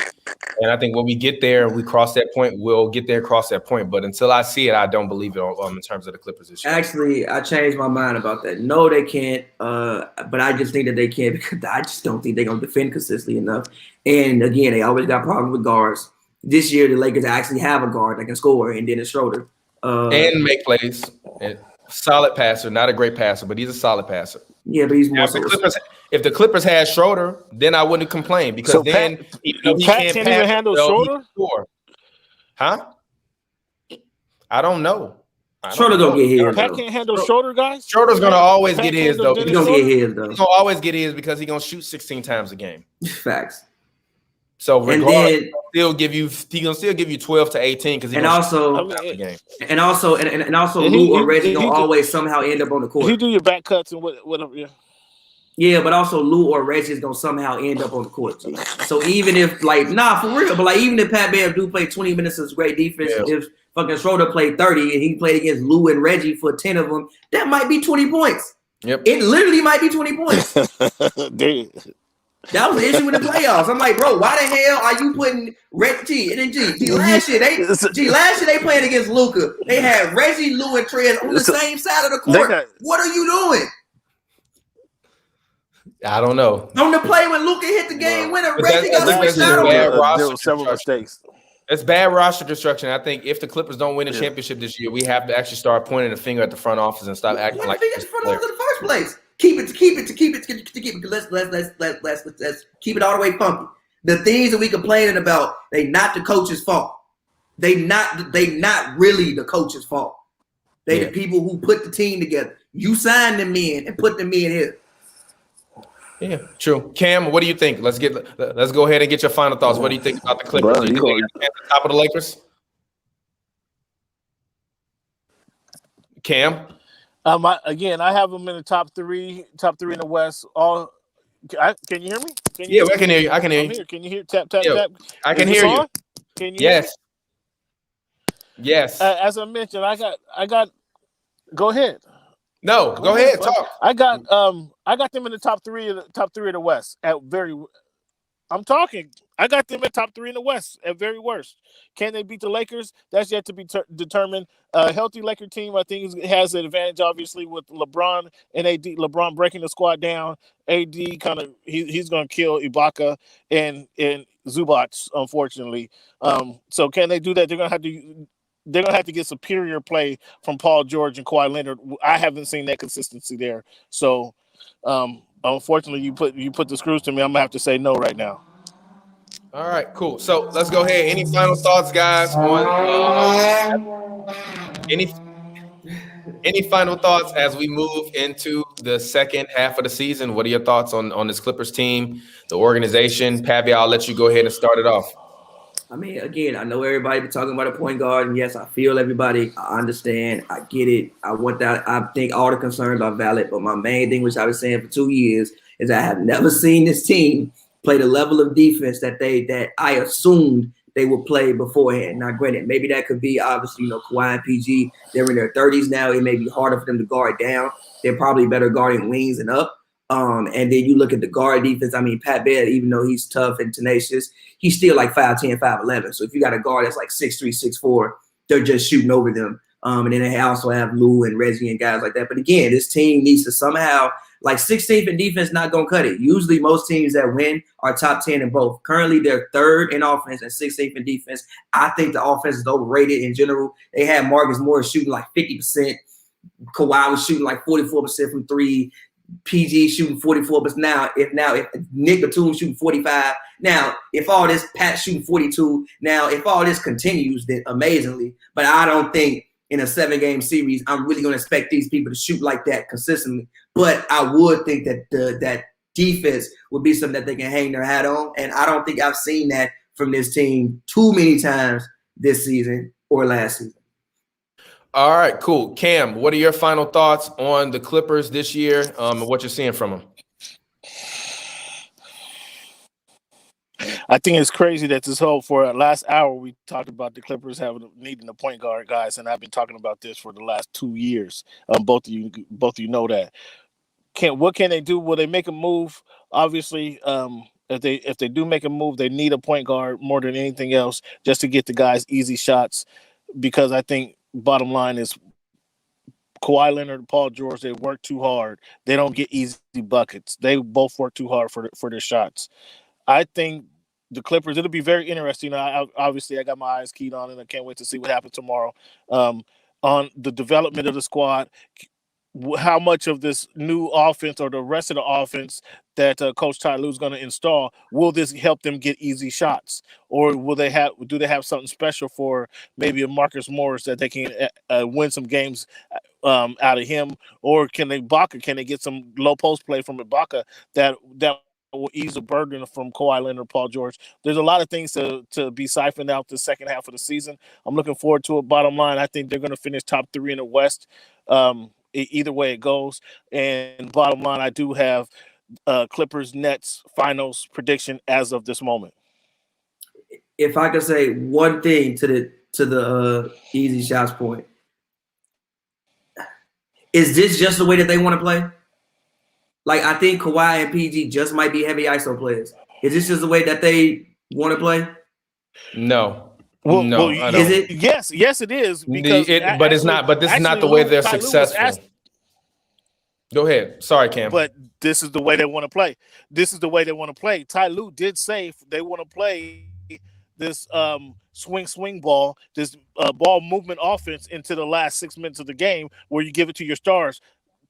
And I think when we get there and we cross that point, we'll get there, cross that point. But until I see it, I don't believe it in terms of the Clippers this year. Actually, I changed my mind about that. No, they can't. But I just think that they can because I just don't think they're going to defend consistently enough. And again, they always got problems with guards. This year, the Lakers actually have a guard that can score, and Dennis Schroeder. And make plays. Solid passer, not a great passer, but he's a solid passer. Yeah, but he's more if the Clippers had Schroeder, then I wouldn't complain because so then Pat, even though he Pat can't even handle Schroeder? Huh? I don't know. Schroeder gonna get his. Pat can't handle Schroeder, guys. Schroeder's gonna always get his though. He's gonna get his though. He's gonna always get his because he's gonna shoot 16 times a game. Facts. So regardless, he'll still give you 12 to 18 because and also Lou or Reggie gonna always somehow end up on the court. He do your back cuts and whatever. Yeah. Yeah, but also Lou or Reggie is gonna somehow end up on the court too. So even if for real, but even if Pat Bev do play 20 minutes of great defense, if fucking Schroeder played 30 and he played against Lou and Reggie for 10 of them, that might be 20 points. Yep. It literally might be 20 points. That was the issue with the playoffs. I'm like, bro, why the hell are you putting Reggie and then G? Last year they playing against Luka. They had Reggie, Lou, and Trez on the same side of the court. What are you doing? I don't know. On the play when Luka hit the game winner, Reggie got switched out. There were several mistakes. It's bad roster construction. I think if the Clippers don't win a championship this year, we have to actually start pointing the finger at the front office and stop acting like the front office in the first place. Keep it. Let's keep it all the way funky. The things that we complaining about, they not the coach's fault. They not really the coach's fault. They the people who put the team together. You signed them in and put them in here. Yeah, true. Cam, what do you think? Let's go ahead and get your final thoughts. What do you think about the Clippers? Bro, you think they're at the top of the Lakers? Cam? I have them in the top three in the West. Can you hear me? I can hear you. I can hear you. Can you hear tap? I can hear you. Can you? Yes. Yes. As I mentioned, I got. Go ahead. No, go ahead. Talk. I got them in the top three of the West I'm talking. I got them at top 3 in the West at very worst. Can they beat the Lakers? That's yet to be determined. A healthy Laker team, I think, has an advantage, obviously, with LeBron and AD. LeBron breaking the squad down. AD he's going to kill Ibaka and Zubac, unfortunately. So can they do that? They're going to have to get superior play from Paul George and Kawhi Leonard. I haven't seen that consistency there. So, unfortunately, you put the screws to me. I'm gonna have to say no right now. All right, cool. So let's go ahead. Any final thoughts, guys? Any final thoughts as we move into the second half of the season? What are your thoughts on this Clippers team, the organization? Pavi, I'll let you go ahead and start it off. I mean, again, I know everybody be talking about a point guard, and yes, I feel everybody. I understand. I get it. I want that. I think all the concerns are valid, but my main thing, which I've been saying for 2 years, is I have never seen this team play the level of defense that I assumed they would play beforehand. Now, granted, maybe that could be obviously, Kawhi and PG, they're in their 30s now. It may be harder for them to guard down. They're probably better guarding wings and up. And then you look at the guard defense. I mean, Pat Bev, even though he's tough and tenacious, he's still like 5'10", 5'11". So if you got a guard that's like 6'3", 6'4", they're just shooting over them. And then they also have Lou and Reggie and guys like that. But again, this team needs to somehow, like 16th in defense, not going to cut it. Usually most teams that win are top 10 in both. Currently, they're 3rd in offense and 16th in defense. I think the offense is overrated in general. They had Marcus Morris shooting like 50%. Kawhi was shooting like 44% from 3. PG shooting 44%. But now if Nick Batum shooting 45, now if all this Pat shooting 42, now if all this continues, then amazingly. But I don't think in a 7-game series, I'm really going to expect these people to shoot like that consistently. But I would think that that defense would be something that they can hang their hat on. And I don't think I've seen that from this team too many times this season or last season. All right, cool. Cam, what are your final thoughts on the Clippers this year and what you're seeing from them? I think it's crazy that for last hour we talked about the Clippers needing a point guard, guys, and I've been talking about this for the last 2 years. Both of you know that. What can they do? Will they make a move? Obviously, if they do make a move, they need a point guard more than anything else, just to get the guys easy shots. Because I think bottom line is Kawhi Leonard and Paul George, they work too hard. They don't get easy buckets. They both work too hard for their shots. I think the Clippers, it'll be very interesting. Obviously, I got my eyes keyed on it. I can't wait to see what happens tomorrow. On the development of the squad, how much of this new offense or the rest of the offense that Coach Ty Lue is going to install, will this help them get easy shots? Or do they have something special for maybe a Marcus Morris that they can win some games out of him? Or can they get some low post play from Ibaka that will ease the burden from Kawhi Leonard, Paul George? There's a lot of things to be siphoned out the second half of the season. I'm looking forward to it. Bottom line, I think they're going to finish top 3 in the West. Either way it goes. And bottom line, I do have Clippers Nets finals prediction as of this moment. If I could say one thing to the easy shots point, is this just the way that they want to play? Like, I think Kawhi and PG just might be heavy ISO players. Is this just the way that they want to play? No. No, is it? Yes, it is. Because but it's not. But this is not the way they're successful. Go ahead. Sorry, Cam. But this is the way they want to play. Ty Lue did say they want to play this swing ball, this ball movement offense into the last 6 minutes of the game, where you give it to your stars.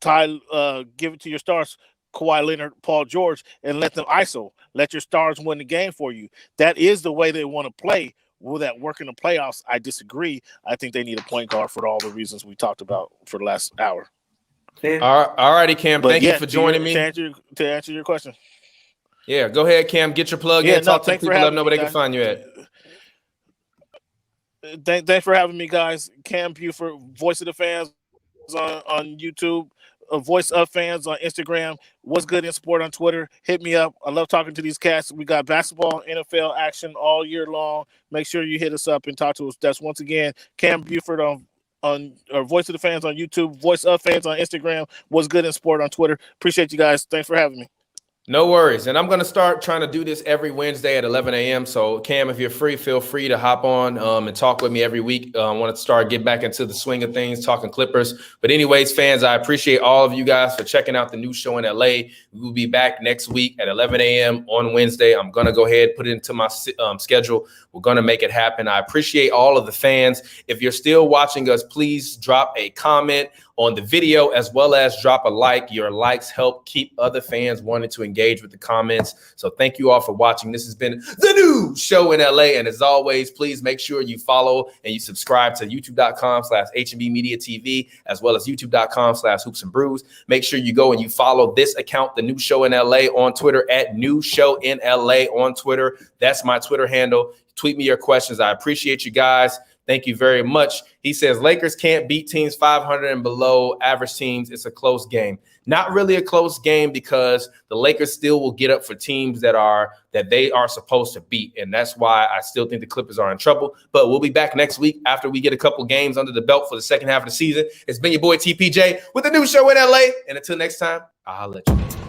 Give it to your stars, Kawhi Leonard, Paul George, and let them ISO. Let your stars win the game for you. That is the way they want to play. Will that work in the playoffs? I disagree. I think they need a point guard for all the reasons we talked about for the last hour. All righty, Cam. Thank you for joining me. To answer your question. Yeah, go ahead, Cam. Get your plug in. Talk to people. Let them know where they can find you at. Thanks for having me, guys. Cam Buford, Voice of the Fans on YouTube. Voice of Fans on Instagram. What's Good in Sport on Twitter. Hit me up. I love talking to these cats. We got basketball, NFL action all year long. Make sure you hit us up and talk to us. That's once again Cam Buford on Voice of the Fans on YouTube, Voice of Fans on Instagram, What's Good in Sport on Twitter. Appreciate you guys. Thanks for having me. No worries. And I'm going to start trying to do this every Wednesday at 11 a.m. So, Cam, if you're free, feel free to hop on and talk with me every week. I want to start getting back into the swing of things, talking Clippers. But anyways, fans, I appreciate all of you guys for checking out the new show in LA. We will be back next week at 11 a.m. on Wednesday. I'm going to go ahead and put it into my schedule. We're going to make it happen. I appreciate all of the fans. If you're still watching us, please drop a comment on the video, as well as drop a like. Your likes help keep other fans wanting to engage with the comments. So thank you all for watching. This has been the new show in LA. And as always, please make sure you follow and you subscribe to youtube.com/HNB Media TV, as well as youtube.com/Hoops and Brews. Make sure you go and you follow this account, the new show in LA, on Twitter at New Show in LA on Twitter. That's my Twitter handle. Tweet me your questions. I appreciate you guys. Thank you very much. He says Lakers can't beat teams 500 and below, average teams. It's a close game. Not really a close game, because the Lakers still will get up for teams that they are supposed to beat. And that's why I still think the Clippers are in trouble. But we'll be back next week after we get a couple games under the belt for the second half of the season. It's been your boy TPJ with the new show in LA. And until next time, I'll let you know.